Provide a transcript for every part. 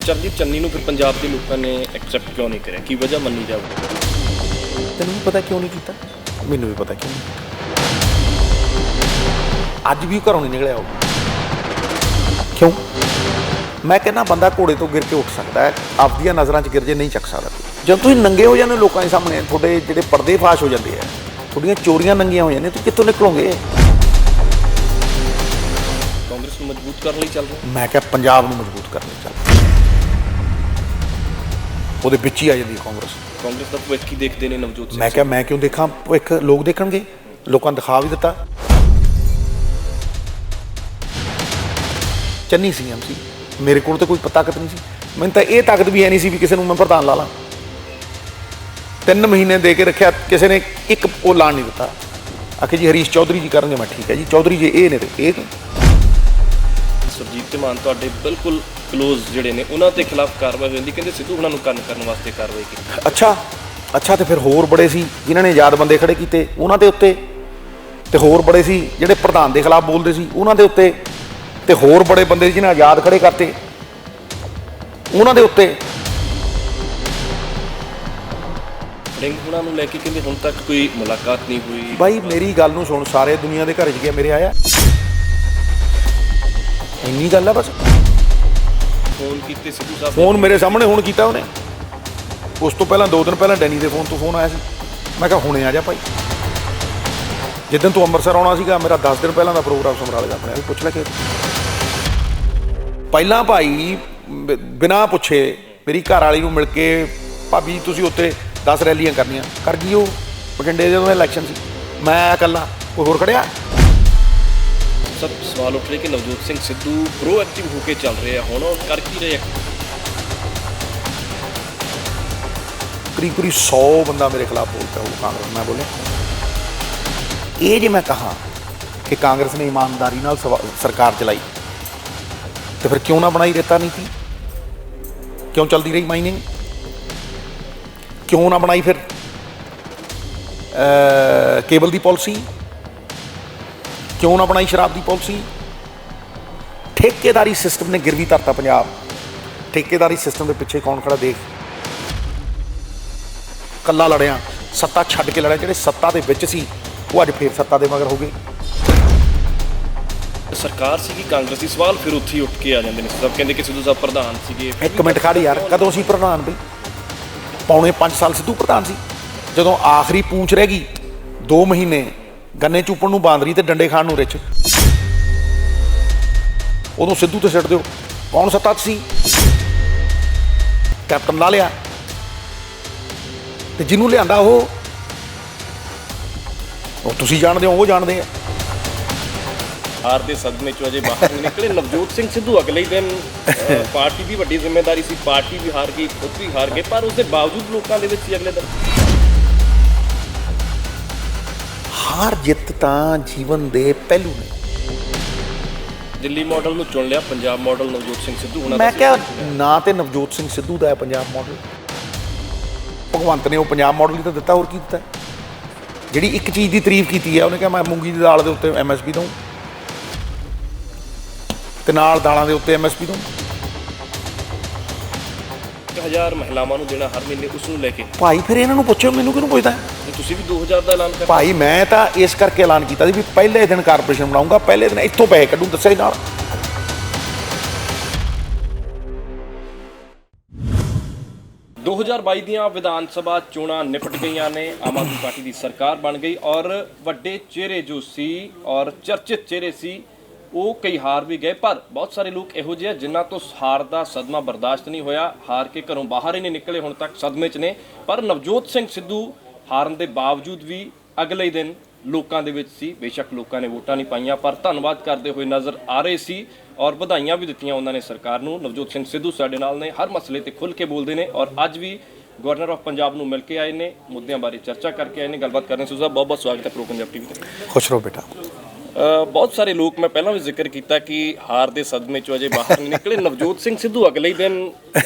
ਚਰਨਜੀਤ ਚੰਨੀ ਨੂੰ ਫਿਰ ਪੰਜਾਬ ਦੇ ਲੋਕਾਂ ਨੇ ਐਕਸੈਪਟ ਕਿਉਂ ਨਹੀਂ ਕਰਿਆ? ਕੀ ਵਜ੍ਹਾ ਮੰਨੀ ਜਾਵੇ? ਤੈਨੂੰ ਵੀ ਪਤਾ ਕਿਉਂ ਨਹੀਂ ਕੀਤਾ, ਮੈਨੂੰ ਵੀ ਪਤਾ ਕਿਉਂ ਨਹੀਂ ਕੀਤਾ। ਅੱਜ ਵੀ ਘਰੋਂ ਨਹੀਂ ਨਿਕਲਿਆ ਉਹ। ਕਿਉਂ? ਮੈਂ ਕਹਿੰਦਾ ਬੰਦਾ ਘੋੜੇ ਤੋਂ ਗਿਰ ਕੇ ਉੱਠ ਸਕਦਾ ਹੈ, ਆਪਦੀਆਂ ਨਜ਼ਰਾਂ 'ਚ ਗਿਰ ਜੇ ਨਹੀਂ ਚੱਕ ਸਕਦਾ। ਜਦ ਤੁਸੀਂ ਨੰਗੇ ਹੋ ਜਾਂਦੇ ਲੋਕਾਂ ਦੇ ਸਾਹਮਣੇ, ਤੁਹਾਡੇ ਜਿਹੜੇ ਪਰਦੇ ਫਾਸ਼ ਹੋ ਜਾਂਦੇ ਆ, ਤੁਹਾਡੀਆਂ ਚੋਰੀਆਂ ਨੰਗੀਆਂ ਹੋ ਜਾਂਦੀਆਂ, ਤੁਸੀਂ ਕਿੱਥੋਂ ਨਿਕਲੋਗੇ? ਕਾਂਗਰਸ ਨੂੰ ਮਜ਼ਬੂਤ ਕਰਨ ਲਈ ਚੱਲ ਰਿਹਾ। ਮੈਂ ਕਿਹਾ ਪੰਜਾਬ ਨੂੰ ਮਜ਼ਬੂਤ ਕਰਨ ਲਈ ਚੱਲ ਰਿਹਾ। ਉਹਦੇ ਵਿੱਚ ਹੀ ਆ ਜਾਂਦੀ ਕਾਂਗਰਸ। ਕਾਂਗਰਸ ਦਾ ਭਵਿੱਖ ਕੀ ਦੇਖਦੇ ਨੇ ਨਵਜੋਤ ਸਿੰਘ? ਮੈਂ ਕਿਹਾ ਮੈਂ ਕਿਉਂ ਦੇਖਾਂ ਭਵਿੱਖ? ਲੋਕ ਦੇਖਣਗੇ। ਲੋਕਾਂ ਨੇ ਦਿਖਾ ਵੀ ਦਿੱਤਾ। ਚੰਨੀ ਸੀਐਮ ਸੀ, ਮੇਰੇ ਕੋਲ ਤਾਂ ਕੋਈ ਤਾਕਤ ਨਹੀਂ ਸੀ। ਮੈਨੂੰ ਤਾਂ ਇਹ ਤਾਕਤ ਵੀ ਹੈ ਨਹੀਂ ਸੀ ਵੀ ਕਿਸੇ ਨੂੰ ਮੈਂ ਪ੍ਰਧਾਨ ਲਾ ਲਾਂ। 3 ਮਹੀਨੇ ਦੇ ਕੇ ਰੱਖਿਆ, ਕਿਸੇ ਨੇ ਇੱਕ ਉਹ ਲਾਣ ਨਹੀਂ ਦਿੱਤਾ। ਆਖੇ ਜੀ ਹਰੀਸ਼ ਚੌਧਰੀ ਜੀ ਕਰਨਗੇ, ਮੈਂ ਠੀਕ ਹੈ ਜੀ, ਚੌਧਰੀ ਜੀ ਇਹ ਨੇ ਤੇ ਇਹ ਨੇ। ਸੁਰਜੀਤ ਧਮਾਨ ਤੁਹਾਡੇ ਬਿਲਕੁਲ ਕਲੋਜ਼ ਜਿਹੜੇ ਨੇ, ਉਹਨਾਂ ਦੇ ਖਿਲਾਫ ਕਾਰਵਾਈ ਹੁੰਦੀ, ਕਹਿੰਦੇ ਸਿੱਧੂ ਉਹਨਾਂ ਨੂੰ ਕੰਨ ਕਰਨ ਵਾਸਤੇ ਕਾਰਵਾਈ ਕੀਤੀ। ਅੱਛਾ ਤੇ ਫਿਰ ਹੋਰ ਬੜੇ ਸੀ ਜਿਨ੍ਹਾਂ ਨੇ ਆਜ਼ਾਦ ਬੰਦੇ ਖੜੇ ਕੀਤੇ ਉਹਨਾਂ ਦੇ ਉੱਤੇ, ਤੇ ਹੋਰ ਬੜੇ ਸੀ ਜਿਹੜੇ ਪ੍ਰਧਾਨ ਦੇ ਖਿਲਾਫ ਬੋਲਦੇ ਸੀ ਉਹਨਾਂ ਦੇ ਉੱਤੇ, ਤੇ ਹੋਰ ਬੜੇ ਬੰਦੇ ਜਿਹਨਾਂ ਆਜ਼ਾਦ ਖੜੇ ਕਰਤੇ ਉਹਨਾਂ ਦੇ ਉੱਤੇ। ਵੜਿੰਗ ਉਹਨਾਂ ਨੂੰ ਲੈ ਕੇ ਕਹਿੰਦੇ ਹੁਣ ਤੱਕ ਕੋਈ ਮੁਲਾਕਾਤ ਨਹੀਂ ਹੋਈ। ਬਾਈ ਮੇਰੀ ਗੱਲ ਨੂੰ ਸੁਣ, ਸਾਰੇ ਦੁਨੀਆ ਦੇ ਘਰ 'ਚ ਗਿਆ, ਮੇਰੇ ਆਇਆ? ਇੰਨੀ ਗੱਲ ਆ ਬਸ। ਫੋਨ ਕੀਤੇ ਸਿੱਧੂ ਸਾਹਿਬ? ਫੋਨ ਮੇਰੇ ਸਾਹਮਣੇ ਹੁਣ ਕੀਤਾ ਉਹਨੇ। ਉਸ ਤੋਂ ਪਹਿਲਾਂ 2 ਦਿਨ ਪਹਿਲਾਂ ਡੈਨੀ ਦੇ ਫੋਨ ਤੋਂ ਫੋਨ ਆਇਆ ਸੀ। ਮੈਂ ਕਿਹਾ ਹੁਣੇ ਆ ਜਾ ਭਾਈ। ਜਿੱਦਣ ਤੂੰ ਅੰਮ੍ਰਿਤਸਰ ਆਉਣਾ ਸੀਗਾ, ਮੇਰਾ 10 ਦਿਨ ਪਹਿਲਾਂ ਦਾ ਪ੍ਰੋਗਰਾਮ ਸਮਰਾਲੇ ਦਾ ਆਪਣੇ ਪੁੱਛ ਲੈ ਕੇ। ਪਹਿਲਾਂ ਭਾਈ ਬਿਨਾਂ ਪੁੱਛੇ ਮੇਰੀ ਘਰ ਵਾਲੀ ਨੂੰ ਮਿਲ ਕੇ, ਭਾਬੀ ਤੁਸੀਂ ਉੱਥੇ 10 ਰੈਲੀਆਂ ਕਰਨੀਆਂ, ਕਰ ਗਈ ਉਹ। ਬਠਿੰਡੇ ਜਦੋਂ ਇਲੈਕਸ਼ਨ ਸੀ, ਮੈਂ ਇਕੱਲਾ, ਕੋਈ ਹੋਰ ਖੜਿਆ? ਸਭ ਸਵਾਲ ਉੱਠ ਰਹੇ ਕਿ ਨਵਜੋਤ ਸਿੰਘ ਸਿੱਧੂ ਪ੍ਰੋਐਕਟਿਵ ਹੋ ਕੇ ਚੱਲ ਰਹੇ ਆ, ਹੁਣ ਉਹ ਕਰ ਕੀ ਰਹੇ? ਕਰੀਬ 100 ਬੰਦਾ ਮੇਰੇ ਖਿਲਾਫ ਬੋਲਦਾ ਉਹ ਕਾਂਗਰਸ। ਮੈਂ ਬੋਲਿਆ ਇਹ ਜੇ ਮੈਂ ਕਹਾਂ ਕਿ ਕਾਂਗਰਸ ਨੇ ਇਮਾਨਦਾਰੀ ਨਾਲ ਸਰਕਾਰ ਚਲਾਈ, ਤੇ ਫਿਰ ਕਿਉਂ ਨਾ ਬਣਾਈ ਰੇਤਾ ਨੀਤੀ? ਕਿਉਂ ਚੱਲਦੀ ਰਹੀ ਮਾਈਨਿੰਗ? ਕਿਉਂ ਨਾ ਬਣਾਈ ਫਿਰ ਕੇਬਲ ਦੀ ਪਾਲਿਸੀ? ਕਿਉਂ ਨਾ ਬਣਾਈ ਸ਼ਰਾਬ ਦੀ ਪਾਲਿਸੀ? ਠੇਕੇਦਾਰੀ ਸਿਸਟਮ ਨੇ ਗਿਰਵੀ ਧਰਤਾ ਪੰਜਾਬ। ਠੇਕੇਦਾਰੀ ਸਿਸਟਮ ਦੇ ਪਿੱਛੇ ਕੌਣ ਖੜਾ ਦੇਖ। ਕੱਲਾ ਲੜਿਆ, ਸੱਤਾ ਛੱਡ ਕੇ ਲੜਿਆ। ਜਿਹੜੇ ਸੱਤਾ ਦੇ ਵਿੱਚ ਸੀ ਉਹ ਅੱਜ ਫੇਰ ਸੱਤਾ ਦੇ ਮਗਰ ਹੋ ਗਏ। ਸਰਕਾਰ ਸੀਗੀ ਕਾਂਗਰਸ ਦੀ, ਸਵਾਲ ਫਿਰ ਉੱਥੇ ਹੀ ਉੱਠ ਕੇ ਆ ਜਾਂਦੇ ਨੇ। ਸਭ ਕਹਿੰਦੇ ਕਿ ਸਿੱਧੂ ਸਾਹਿਬ ਪ੍ਰਧਾਨ ਸੀਗੇ। ਇੱਕ ਮਿੰਟ ਖੜ ਯਾਰ, ਕਦੋਂ ਸੀ ਪ੍ਰਧਾਨ ਬਈ? ਪੌਣੇ 5 ਸਾਲ ਸਿੱਧੂ ਪ੍ਰਧਾਨ ਸੀ। ਜਦੋਂ ਆਖਰੀ ਪੂੰਛ ਰਹਿ ਗਈ 2 ਮਹੀਨੇ ਗੰਨੇ ਚੂਪਣ ਨੂੰ ਬਾਂਦਰੀ ਤੇ ਡੰਡੇ ਖਾਣ ਨੂੰ ਰਿੱਛ, ਉਦੋਂ ਸਿੱਧੂ ਤੇ ਸਿੱਟ ਦਿਓ। ਕੌਣ ਸੱਤਾ 'ਚ ਸੀ? ਕੈਪਟਨ ਲਾ ਲਿਆ, ਤੇ ਜਿਹਨੂੰ ਲਿਆਂਦਾ ਉਹ ਤੁਸੀਂ ਜਾਣਦੇ ਹੋ, ਉਹ ਜਾਣਦੇ ਆ। ਹਾਰ ਦੇ ਸਦਮੇ ਚੋਂ ਅਜੇ ਬਾਹਰ ਨਹੀਂ ਨਿਕਲੇ ਨਵਜੋਤ ਸਿੰਘ ਸਿੱਧੂ। ਅਗਲੇ ਹੀ ਦਿਨ ਪਾਰਟੀ ਦੀ ਵੱਡੀ ਜ਼ਿੰਮੇਵਾਰੀ ਸੀ, ਪਾਰਟੀ ਵੀ ਹਾਰ ਗਈ, ਖੁਦ ਵੀ ਹਾਰ ਗਏ, ਪਰ ਉਸ ਦੇ ਬਾਵਜੂਦ ਲੋਕਾਂ ਦੇ ਵਿੱਚ ਸੀ ਅਗਲੇ ਦਿਨ। ਹਾਰ ਜਿੱਤ ਤਾਂ ਜੀਵਨ ਦੇ ਪਹਿਲੂ ਨੇ। ਦਿੱਲੀ ਮਾਡਲ ਨੂੰ ਚੁਣ ਲਿਆ, ਪੰਜਾਬ ਮਾਡਲ ਨਵਜੋਤ ਸਿੰਘ ਸਿੱਧੂ ਹੋਣਾ। ਮੈਂ ਕਿਹਾ ਨਾ ਤੇ ਨਵਜੋਤ ਸਿੰਘ ਸਿੱਧੂ ਦਾ ਹੈ ਪੰਜਾਬ ਮਾਡਲ। ਭਗਵੰਤ ਨੇ ਉਹ ਪੰਜਾਬ ਮਾਡਲ ਹੀ ਤਾਂ ਦਿੱਤਾ, ਹੋਰ ਕੀ ਦਿੱਤਾ? ਜਿਹੜੀ ਇੱਕ ਚੀਜ਼ ਦੀ ਤਾਰੀਫ ਕੀਤੀ ਹੈ, ਉਹਨੇ ਕਿਹਾ ਮੈਂ ਮੂੰਗੀ ਦੀ ਦਾਲ ਦੇ ਉੱਤੇ MSP ਦਊਂ ਤੇ ਨਾਲ ਦਾਲਾਂ ਦੇ ਉੱਤੇ MSP ਦਊਂ। 1000 ਮਹਿਲਾਵਾਂ ਨੂੰ ਦੇਣਾ ਹਰ ਮਹੀਨੇ, ਉਸ ਨੂੰ ਲੈ ਕੇ ਭਾਈ ਫਿਰ ਇਹਨਾਂ ਨੂੰ ਪੁੱਛੋ, ਮੈਨੂੰ ਕਿਹਨੂੰ ਪੁੱਛਦਾ? ਤੁਸੀਂ ਵੀ 2000 ਦਾ ਐਲਾਨ ਕਰ। ਭਾਈ ਮੈਂ ਤਾਂ ਇਸ ਕਰਕੇ ਐਲਾਨ ਕੀਤਾ ਸੀ ਵੀ ਪਹਿਲੇ ਦਿਨ ਕਾਰਪੋਰੇਸ਼ਨ ਬਣਾਉਂਗਾ, ਪਹਿਲੇ ਦਿਨ ਇੱਥੋਂ ਪੈਸੇ ਕੱਢੂ, ਦੱਸਿਆ ਨਾਲ। ਦੋ 2022 ਦੀਆਂ ਵਿਧਾਨ ਸਭਾ ਚੋਣਾਂ ਨਿਪਟ ਗਈਆਂ ਨੇ। ਆਮ ਆਦਮੀ ਪਾਰਟੀ ਦੀ ਸਰਕਾਰ ਬਣ ਗਈ ਔਰ ਵੱਡੇ ਚਿਹਰੇ ਜੋ ਸੀ ਔਰ ਚਰਚਿਤ ਚਿਹਰੇ ਸੀ ਉਹ ਕਈ ਹਾਰ ਵੀ ਗਏ, ਪਰ ਬਹੁਤ ਸਾਰੇ ਲੋਕ ਇਹੋ ਜਿਹੇ ਜਿਨ੍ਹਾਂ ਤੋਂ ਹਾਰ ਦਾ ਸਦਮਾ ਬਰਦਾਸ਼ਤ ਨਹੀਂ ਹੋਇਆ, ਹਾਰ ਕੇ ਘਰੋਂ ਬਾਹਰ ਹੀ ਨਹੀਂ ਨਿਕਲੇ, ਹੁਣ ਤੱਕ ਸਦਮੇ 'ਚ ਨੇ। ਪਰ ਨਵਜੋਤ ਸਿੰਘ ਸਿੱਧੂ ਹਾਰਨ ਦੇ ਬਾਵਜੂਦ ਵੀ ਅਗਲੇ ਦਿਨ ਲੋਕਾਂ ਦੇ ਵਿੱਚ ਸੀ। ਬੇਸ਼ੱਕ ਲੋਕਾਂ ਨੇ ਵੋਟਾਂ ਨਹੀਂ ਪਾਈਆਂ, ਪਰ ਧੰਨਵਾਦ ਕਰਦੇ ਹੋਏ ਨਜ਼ਰ ਆ ਰਹੇ ਸੀ ਔਰ ਵਧਾਈਆਂ ਵੀ ਦਿੱਤੀਆਂ ਉਹਨਾਂ ਨੇ ਸਰਕਾਰ ਨੂੰ। ਨਵਜੋਤ ਸਿੰਘ ਸਿੱਧੂ ਸਾਡੇ ਨਾਲ ਨੇ, ਹਰ ਮਸਲੇ ਤੇ ਖੁੱਲ੍ਹ ਕੇ ਬੋਲਦੇ ਨੇ ਔਰ ਅੱਜ ਵੀ ਗਵਰਨਰ ਆਫ ਪੰਜਾਬ ਨੂੰ ਮਿਲ ਕੇ ਆਏ ਨੇ, ਮੁੱਦਿਆਂ ਬਾਰੇ ਚਰਚਾ ਕਰਕੇ ਆਏ ਨੇ, ਗੱਲਬਾਤ ਕਰਨੇ। ਸਿੱਧੂ ਸਾਹਿਬ ਬਹੁਤ ਬਹੁਤ ਸਵਾਗਤ ਹੈ ਪ੍ਰੋ ਪੰਜਾਬ ਟੀਵੀ ਤੇ। ਖੁਸ਼ ਰਹੋ ਬੇਟਾ। ਬਹੁਤ ਸਾਰੇ ਲੋਕ, ਮੈਂ ਪਹਿਲਾਂ ਵੀ ਜ਼ਿਕਰ ਕੀਤਾ ਕਿ ਹਾਰ ਦੇ ਸਦਮੇ 'ਚੋਂ ਅਜੇ ਬਾਹਰ ਨਹੀਂ ਨਿਕਲੇ। ਨਵਜੋਤ ਸਿੰਘ ਸਿੱਧੂ ਅਗਲੇ ਹੀ ਦਿਨ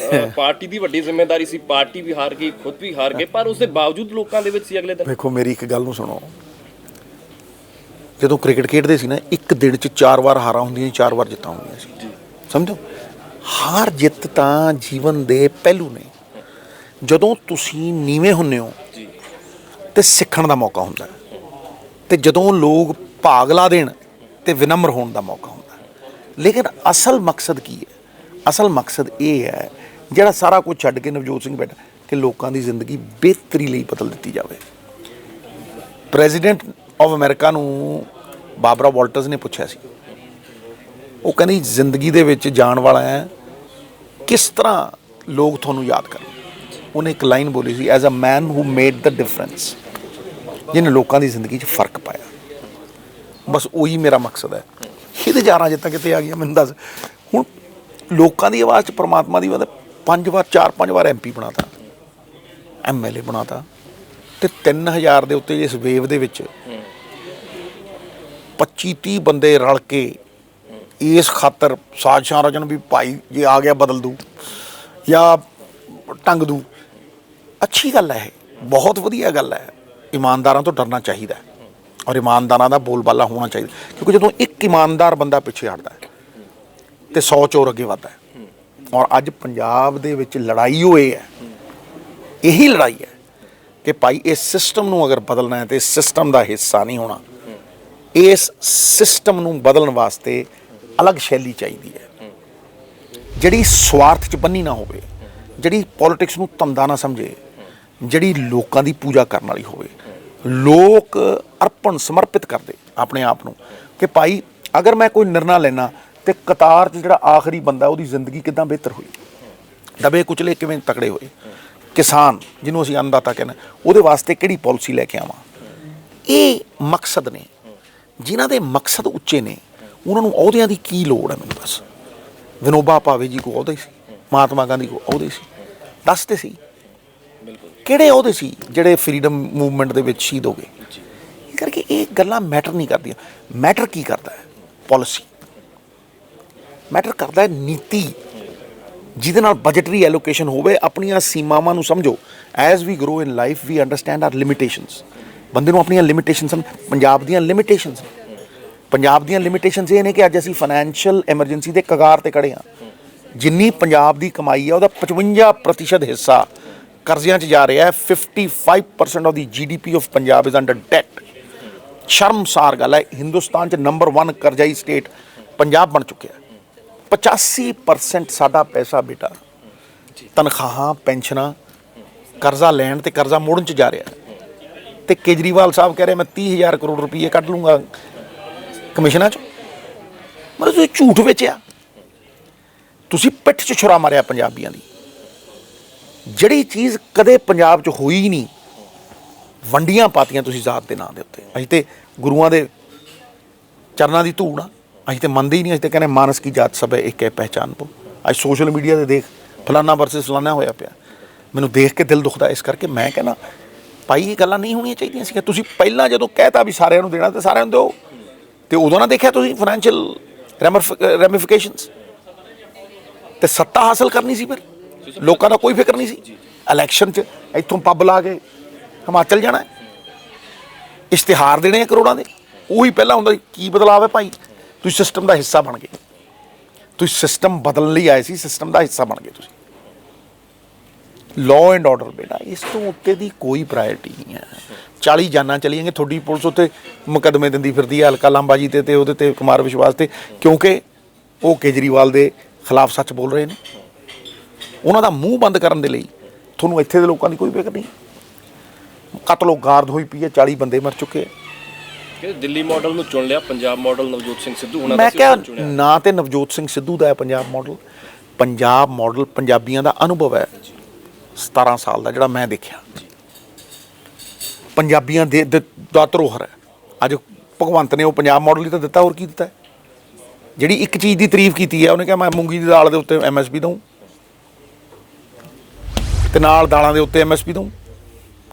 ਪਾਰਟੀ ਦੀ ਵੱਡੀ ਜ਼ਿੰਮੇਵਾਰੀ ਸੀ, ਪਾਰਟੀ ਵੀ ਹਾਰ ਗਈ, ਖੁਦ ਵੀ ਹਾਰ ਗਏ, ਪਰ ਉਸ ਦੇ ਬਾਵਜੂਦ ਲੋਕਾਂ ਦੇ ਵਿੱਚ ਸੀ ਅਗਲੇ ਦਿਨ। ਵੇਖੋ ਮੇਰੀ ਇੱਕ ਗੱਲ ਨੂੰ ਸੁਣੋ, ਜਦੋਂ ਕ੍ਰਿਕਟ ਖੇਡਦੇ ਸੀ ਨਾ, ਇੱਕ ਦਿਨ 'ਚ 4 ਵਾਰ ਹਾਰਾਂ ਹੁੰਦੀਆਂ ਸੀ, 4 ਵਾਰ ਜਿੱਤਾਂ ਹੁੰਦੀਆਂ ਸੀ। ਸਮਝੋ ਹਾਰ ਜਿੱਤ ਤਾਂ ਜੀਵਨ ਦੇ ਪਹਿਲੂ ਨੇ। ਜਦੋਂ ਤੁਸੀਂ ਨੀਵੇਂ ਹੁੰਦੇ ਹੋ ਤੇ ਸਿੱਖਣ ਦਾ ਮੌਕਾ ਹੁੰਦਾ ਹੈ, ਤੇ ਜਦੋਂ ਲੋਕ ਭਾਗ ਲਾ ਦੇਣ ਤੇ ਵਿਨਮਰ ਹੋਣ ਦਾ ਮੌਕਾ ਹੁੰਦਾ ਹੈ। ਲੇਕਿਨ ਅਸਲ ਮਕਸਦ ਕੀ ਹੈ? ਅਸਲ ਮਕਸਦ ਇਹ ਹੈ, ਜਿਹੜਾ ਸਾਰਾ ਕੁਝ ਛੱਡ ਕੇ ਨਵਜੋਤ ਸਿੰਘ ਬੈਠਾ, ਕਿ ਲੋਕਾਂ ਦੀ ਜ਼ਿੰਦਗੀ ਬਿਹਤਰੀ ਲਈ ਬਦਲ ਦਿੱਤੀ ਜਾਵੇ। ਪ੍ਰੈਜ਼ੀਡੈਂਟ ਆਫ ਅਮਰੀਕਾ ਨੂੰ ਬਾਬਰਾ ਵਾਲਟਰਸ ਨੇ ਪੁੱਛਿਆ ਸੀ, ਉਹ ਕਹਿੰਦੀ ਜ਼ਿੰਦਗੀ ਦੇ ਵਿੱਚ ਜਾਣ ਵਾਲਾ ਹੈ, ਕਿਸ ਤਰ੍ਹਾਂ ਲੋਕ ਤੁਹਾਨੂੰ ਯਾਦ ਕਰਨ। ਉਹਨੇ ਇੱਕ ਲਾਈਨ ਬੋਲੀ ਸੀ, as a man who made the difference, ਜਿਹਨੇ ਲੋਕਾਂ ਦੀ ਜ਼ਿੰਦਗੀ 'ਚ ਫ਼ਰਕ ਪਾਇਆ। ਬਸ ਉਹੀ ਮੇਰਾ ਮਕਸਦ ਹੈ। ਇਹਦੇ ਜਾਰਾਂ ਜਿੱਦਾਂ ਕਿਤੇ ਆ ਗਿਆ, ਮੈਨੂੰ ਦੱਸ। ਹੁਣ ਲੋਕਾਂ ਦੀ ਆਵਾਜ਼ 'ਚ ਪਰਮਾਤਮਾ ਦੀ ਆਵਾਜ਼, 5 ਵਾਰ 4-5 ਵਾਰ MP ਬਣਾਤਾ, MLA ਬਣਾਤਾ, ਤੇ 3000 ਦੇ ਉੱਤੇ ਇਸ ਵੇਵ ਦੇ ਵਿੱਚ 25-30 ਬੰਦੇ ਰਲ ਕੇ ਇਸ ਖਾਤਰ ਸਾਜ਼ਿਸ਼ਾਂ ਰਚਣ ਵੀ ਭਾਈ ਜੇ ਆ ਗਿਆ ਬਦਲ ਦੂ ਜਾਂ ਟੰਗ ਦੂ। ਅੱਛੀ ਗੱਲ ਹੈ, ਇਹ ਬਹੁਤ ਵਧੀਆ ਗੱਲ ਹੈ। ਇਮਾਨਦਾਰਾਂ ਤੋਂ ਡਰਨਾ ਚਾਹੀਦਾ ਔਰ ਇਮਾਨਦਾਰਾਂ ਦਾ ਬੋਲਬਾਲਾ ਹੋਣਾ ਚਾਹੀਦਾ, ਕਿਉਂਕਿ ਜਦੋਂ ਇੱਕ ਇਮਾਨਦਾਰ ਬੰਦਾ ਪਿੱਛੇ ਹਟਦਾ ਹੈ ਤੇ 100 ਚੋਰ ਅੱਗੇ ਵੱਧਦਾ ਹੈ। ਔਰ ਅੱਜ ਪੰਜਾਬ ਦੇ ਵਿੱਚ ਲੜਾਈ ਹੋਈ ਹੈ, ਇਹੀ ਲੜਾਈ ਹੈ ਕਿ ਭਾਈ ਇਸ ਸਿਸਟਮ ਨੂੰ ਅਗਰ ਬਦਲਣਾ ਹੈ ਤੇ ਇਸ ਸਿਸਟਮ ਦਾ ਹਿੱਸਾ ਨਹੀਂ ਹੋਣਾ। ਇਸ ਸਿਸਟਮ ਨੂੰ ਬਦਲਣ ਵਾਸਤੇ ਅਲੱਗ ਸ਼ੈਲੀ ਚਾਹੀਦੀ ਹੈ, ਜਿਹੜੀ ਸਵਾਰਥ 'ਚ ਬੰਨੀ ਨਾ ਹੋਵੇ, ਜਿਹੜੀ ਪੋਲੀਟਿਕਸ ਨੂੰ ਧੰਦਾ ਨਾ ਸਮਝੇ, ਜਿਹੜੀ ਲੋਕਾਂ ਦੀ ਪੂਜਾ ਕਰਨ ਵਾਲੀ ਹੋਵੇ। ਲੋਕ ਅਰਪਣ ਸਮਰਪਿਤ ਕਰਦੇ ਆਪਣੇ ਆਪ ਨੂੰ ਕਿ ਭਾਈ ਅਗਰ ਮੈਂ ਕੋਈ ਨਿਰਣਾ ਲੈਣਾ ਤੇ ਕਤਾਰ 'ਚ ਜਿਹੜਾ ਆਖਰੀ ਬੰਦਾ ਉਹਦੀ ਜ਼ਿੰਦਗੀ ਕਿੱਦਾਂ ਬਿਹਤਰ ਹੋਈ, ਦਬੇ ਕੁਚਲੇ ਕਿਵੇਂ ਤਕੜੇ ਹੋਏ, ਕਿਸਾਨ ਜਿਹਨੂੰ ਅਸੀਂ ਅੰਨਦਾਤਾ ਕਹਿੰਦੇ, ਉਹਦੇ ਵਾਸਤੇ ਕਿਹੜੀ ਪਾਲਿਸੀ ਲੈ ਕੇ ਆਵਾਂ। ਇਹ ਮਕਸਦ ਨੇ। ਜਿਨ੍ਹਾਂ ਦੇ ਮਕਸਦ ਉੱਚੇ ਨੇ ਉਹਨਾਂ ਨੂੰ ਅਹੁਦਿਆਂ ਦੀ ਕੀ ਲੋੜ ਹੈ? ਮੈਨੂੰ ਬਸ ਵਿਨੋਬਾ ਭਾਵੇ ਜੀ ਕੋਲ ਅਹੁਦੇ ਸੀ, ਮਹਾਤਮਾ ਗਾਂਧੀ ਕੋਲ ਅਹੁਦੇ ਸੀ, ਦੱਸਦੇ ਸੀ ਕਿਹੜੇ ਅਹੁਦੇ ਸੀ ਜਿਹੜੇ ਫਰੀडम ਮੂਵਮੈਂਟ ਦੇ ਵਿੱਚ ਸ਼ਹੀਦ ਹੋ ਗਏ। ਇਸ ਕਰਕੇ ਇਹ ਗੱਲਾਂ ਮੈਟਰ ਨਹੀਂ ਕਰਦੀਆਂ। ਮੈਟਰ ਕੀ ਕਰਦਾ ਹੈ? ਪਾਲਿਸੀ ਮੈਟਰ ਕਰਦਾ ਹੈ, ਨੀਤੀ ਜਿਹਦੇ ਨਾਲ ਬਜਟਰੀ ਐਲੋਕੇਸ਼ਨ ਹੋਵੇ। ਆਪਣੀਆਂ ਸੀਮਾਵਾਂ ਨੂੰ ਸਮਝੋ। As we grow in life we understand our limitations. ਬੰਦੇ ਨੂੰ ਆਪਣੀਆਂ ਲਿਮਿਟੇਸ਼ਨ ਸਮਝ। ਪੰਜਾਬ ਦੀਆਂ ਲਿਮਿਟੇਸ਼ਨਸ ਨੇ, ਪੰਜਾਬ ਦੀਆਂ ਲਿਮਿਟੇਸ਼ਨਸ ਇਹ ਨੇ ਕਿ ਅੱਜ ਅਸੀਂ ਫਾਈਨੈਂਸ਼ੀਅਲ ਐਮਰਜੈਂਸੀ ਦੇ ਕਗਾਰ 'ਤੇ ਖੜ੍ਹੇ ਹਾਂ। ਜਿੰਨੀ ਪੰਜਾਬ ਦੀ ਕਮਾਈ ਹੈ ਉਹਦਾ 55% ਹਿੱਸਾ ਕਰਜ਼ਿਆਂ 'ਚ ਜਾ ਰਿਹਾ ਹੈ। 55% of the GDP of Punjab is under debt. ਸ਼ਰਮਸਾਰ ਗੱਲ ਹੈ। ਹਿੰਦੁਸਤਾਨ 'ਚ ਨੰਬਰ 1 ਕਰਜ਼ਾਈ ਸਟੇਟ ਪੰਜਾਬ ਬਣ ਚੁੱਕਿਆ। 85% ਸਾਡਾ ਪੈਸਾ ਬੇਟਾ ਤਨਖਾਹਾਂ, ਪੈਨਸ਼ਨਾਂ, ਕਰਜ਼ਾ ਲੈਣ ਤੇ ਕਰਜ਼ਾ ਮੋੜਨ 'ਚ ਜਾ ਰਿਹਾ। ਤੇ ਕੇਜਰੀਵਾਲ ਸਾਹਿਬ ਕਹਿ ਰਹੇ ਮੈਂ 30,000 ਕਰੋੜ ਰੁਪਈਏ ਕੱਢ ਲੂੰਗਾ ਕਮਿਸ਼ਨਾਂ 'ਚ। ਮਤਲਬ ਤੁਸੀਂ ਝੂਠ ਵੇਚਿਆ, ਤੁਸੀਂ ਪਿੱਠ 'ਚ ਛੁਰਾ ਮਾਰਿਆ ਪੰਜਾਬੀਆਂ ਦੀ। ਜਿਹੜੀ ਚੀਜ਼ ਕਦੇ ਪੰਜਾਬ 'ਚ ਹੋਈ ਹੀ ਨਹੀਂ, ਵੰਡੀਆਂ ਪਾਤੀਆਂ ਤੁਸੀਂ ਜ਼ਾਤ ਦੇ ਨਾਂ ਦੇ ਉੱਤੇ। ਅਸੀਂ ਤੇ ਗੁਰੂਆਂ ਦੇ ਚਰਨਾਂ ਦੀ ਧੂੜ ਆ, ਅਸੀਂ ਤੇ ਮੰਨਦੇ ਹੀ ਨਹੀਂ। ਅਸੀਂ ਤੇ ਕਹਿੰਦੇ ਮਾਨਸ ਕੀ ਜਾਤ ਸਭ ਹੈ ਇੱਕ ਹੈ ਪਹਿਚਾਨ ਪੋ। ਅੱਜ ਸੋਸ਼ਲ ਮੀਡੀਆ 'ਤੇ ਦੇਖ ਫਲਾਨਾ ਵਰਸਸ ਫਲਾਨਾ ਹੋਇਆ ਪਿਆ। ਮੈਨੂੰ ਦੇਖ ਕੇ ਦਿਲ ਦੁਖਦਾ। ਇਸ ਕਰਕੇ ਮੈਂ ਕਹਿੰਦਾ ਭਾਈ ਇਹ ਗੱਲਾਂ ਨਹੀਂ ਹੋਣੀਆਂ ਚਾਹੀਦੀਆਂ ਸੀ। ਤੁਸੀਂ ਪਹਿਲਾਂ ਜਦੋਂ ਕਹਿਤਾ ਵੀ ਸਾਰਿਆਂ ਨੂੰ ਦੇਣਾ ਤੇ ਸਾਰਿਆਂ ਨੂੰ ਦਿਓ, ਤੇ ਉਦੋਂ ਨਾ ਦੇਖਿਆ ਤੁਸੀਂ ਫਾਈਨੈਂਸ਼ੀਅਲ ਰੈਮੀਫਿਕੇਸ਼ਨਸ ਤੇ ਸੱਤਾ ਹਾਸਲ ਕਰਨੀ ਸੀ। ਫਿਰ ਲੋਕਾਂ ਦਾ ਕੋਈ ਫਿਕਰ ਨਹੀਂ ਸੀ। ਇਲੈਕਸ਼ਨ 'ਚ ਇੱਥੋਂ ਪੱਬ ਲਾ ਕੇ ਹਿਮਾਚਲ ਜਾਣਾ, ਇਸ਼ਤਿਹਾਰ ਦੇਣੇ ਆ ਕਰੋੜਾਂ ਦੇ। ਉਹੀ ਪਹਿਲਾਂ ਹੁੰਦਾ ਸੀ। ਕੀ ਬਦਲਾਅ ਹੈ ਭਾਈ? ਤੁਸੀਂ ਸਿਸਟਮ ਦਾ ਹਿੱਸਾ ਬਣ ਗਏ। ਤੁਸੀਂ ਸਿਸਟਮ ਬਦਲਣ ਲਈ ਆਏ ਸੀ, ਸਿਸਟਮ ਦਾ ਹਿੱਸਾ ਬਣ ਗਏ ਤੁਸੀਂ। ਲਾਅ ਐਂਡ ਆਰਡਰ ਬੇਟਾ, ਇਸ ਤੋਂ ਉੱਤੇ ਦੀ ਕੋਈ ਪ੍ਰਾਇਰਟੀ ਨਹੀਂ ਹੈ। 40 ਜਾਨਾਂ ਚਲੀ ਜਾਂਦੀਆਂ। ਤੁਹਾਡੀ ਪੁਲਿਸ ਉੱਤੇ ਮੁਕੱਦਮੇ ਦਿੰਦੀ ਫਿਰਦੀ ਹੈ ਹਲਕਾ ਲਾਂਬਾਜੀ 'ਤੇ ਤੇ ਉਹਦੇ 'ਤੇ ਕੁਮਾਰ ਵਿਸ਼ਵਾਸ 'ਤੇ, ਕਿਉਂਕਿ ਉਹ ਕੇਜਰੀਵਾਲ ਦੇ ਖਿਲਾਫ ਸੱਚ ਬੋਲ ਰਹੇ ਨੇ। ਉਹਨਾਂ ਦਾ ਮੂੰਹ ਬੰਦ ਕਰਨ ਦੇ ਲਈ ਤੁਹਾਨੂੰ ਇੱਥੇ ਦੇ ਲੋਕਾਂ ਦੀ ਕੋਈ ਫਿਕਰ ਨਹੀਂ। ਕਤਲੋ ਗਾਰਦ ਹੋਈ ਪਈ ਹੈ, 40 ਬੰਦੇ ਮਰ ਚੁੱਕੇ। ਦਿੱਲੀ ਮਾਡਲ ਨੂੰ ਚੁਣ ਲਿਆ, ਪੰਜਾਬ ਮਾਡਲ ਨਵਜੋਤ ਸਿੰਘ ਸਿੱਧੂ ਹੋਣਾ ਮੈਂ ਕਿਹਾ ਨਾ ਤੇ ਨਵਜੋਤ ਸਿੰਘ ਸਿੱਧੂ ਦਾ ਹੈ ਪੰਜਾਬ ਮਾਡਲ। ਪੰਜਾਬ ਮਾਡਲ ਪੰਜਾਬੀਆਂ ਦਾ ਅਨੁਭਵ ਹੈ 17 ਸਾਲ ਦਾ, ਜਿਹੜਾ ਮੈਂ ਦੇਖਿਆ। ਪੰਜਾਬੀਆਂ ਦੇ ਦਾ ਧਰੋਹਰ ਹੈ। ਅੱਜ ਭਗਵੰਤ ਨੇ ਉਹ ਪੰਜਾਬ ਮਾਡਲ ਹੀ ਤਾਂ ਦਿੱਤਾ, ਹੋਰ ਕੀ ਦਿੱਤਾ? ਜਿਹੜੀ ਇੱਕ ਚੀਜ਼ ਦੀ ਤਾਰੀਫ ਕੀਤੀ ਹੈ, ਉਹਨੇ ਕਿਹਾ ਮੈਂ ਮੂੰਗੀ ਦੀ ਦਾਲ ਦੇ ਉੱਤੇ MSP ਦਊਂ ਤੇ ਨਾਲ ਦਾਲਾਂ ਦੇ ਉੱਤੇ MSP ਦਊਂ,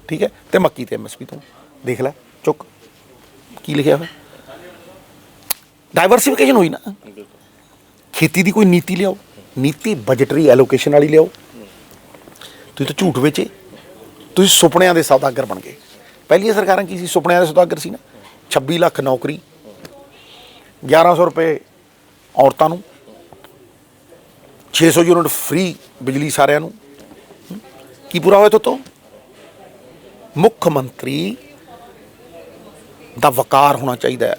ਠੀਕ ਹੈ, ਤੇ ਮੱਕੀ ਤੇ MSP ਦਊਂ। ਦੇਖ ਲੈ ਚੁੱਕ ਕੀ ਲਿਖਿਆ ਹੋਇਆ। ਡਾਇਵਰਸੀਫਿਕੇਸ਼ਨ ਹੋਈ ਨਾ। ਖੇਤੀ ਦੀ ਕੋਈ ਨੀਤੀ ਲਿਆਓ, ਨੀਤੀ ਬਜਟਰੀ ਐਲੋਕੇਸ਼ਨ ਵਾਲੀ ਲਿਆਓ। ਤੁਸੀਂ ਤਾਂ ਝੂਠ ਵੇਚੇ। ਤੁਸੀਂ ਸੁਪਨਿਆਂ ਦੇ ਸੌਦਾਗਰ ਬਣ ਗਏ। ਪਹਿਲੀਆਂ ਸਰਕਾਰਾਂ ਕੀ ਸੀ? ਸੁਪਨਿਆਂ ਦੇ ਸੌਦਾਗਰ ਸੀ ਨਾ। 26 ਲੱਖ ਨੌਕਰੀ, 1100 ਰੁਪਏ ਔਰਤਾਂ ਨੂੰ, 600 ਯੂਨਿਟ ਫ੍ਰੀ ਬਿਜਲੀ ਸਾਰਿਆਂ ਨੂੰ। ਕੀ ਪੂਰਾ ਹੋਇਆ ਤੋਂ ਮੁੱਖ ਮੰਤਰੀ ਦਾ ਵਕਾਰ ਹੋਣਾ ਚਾਹੀਦਾ ਹੈ।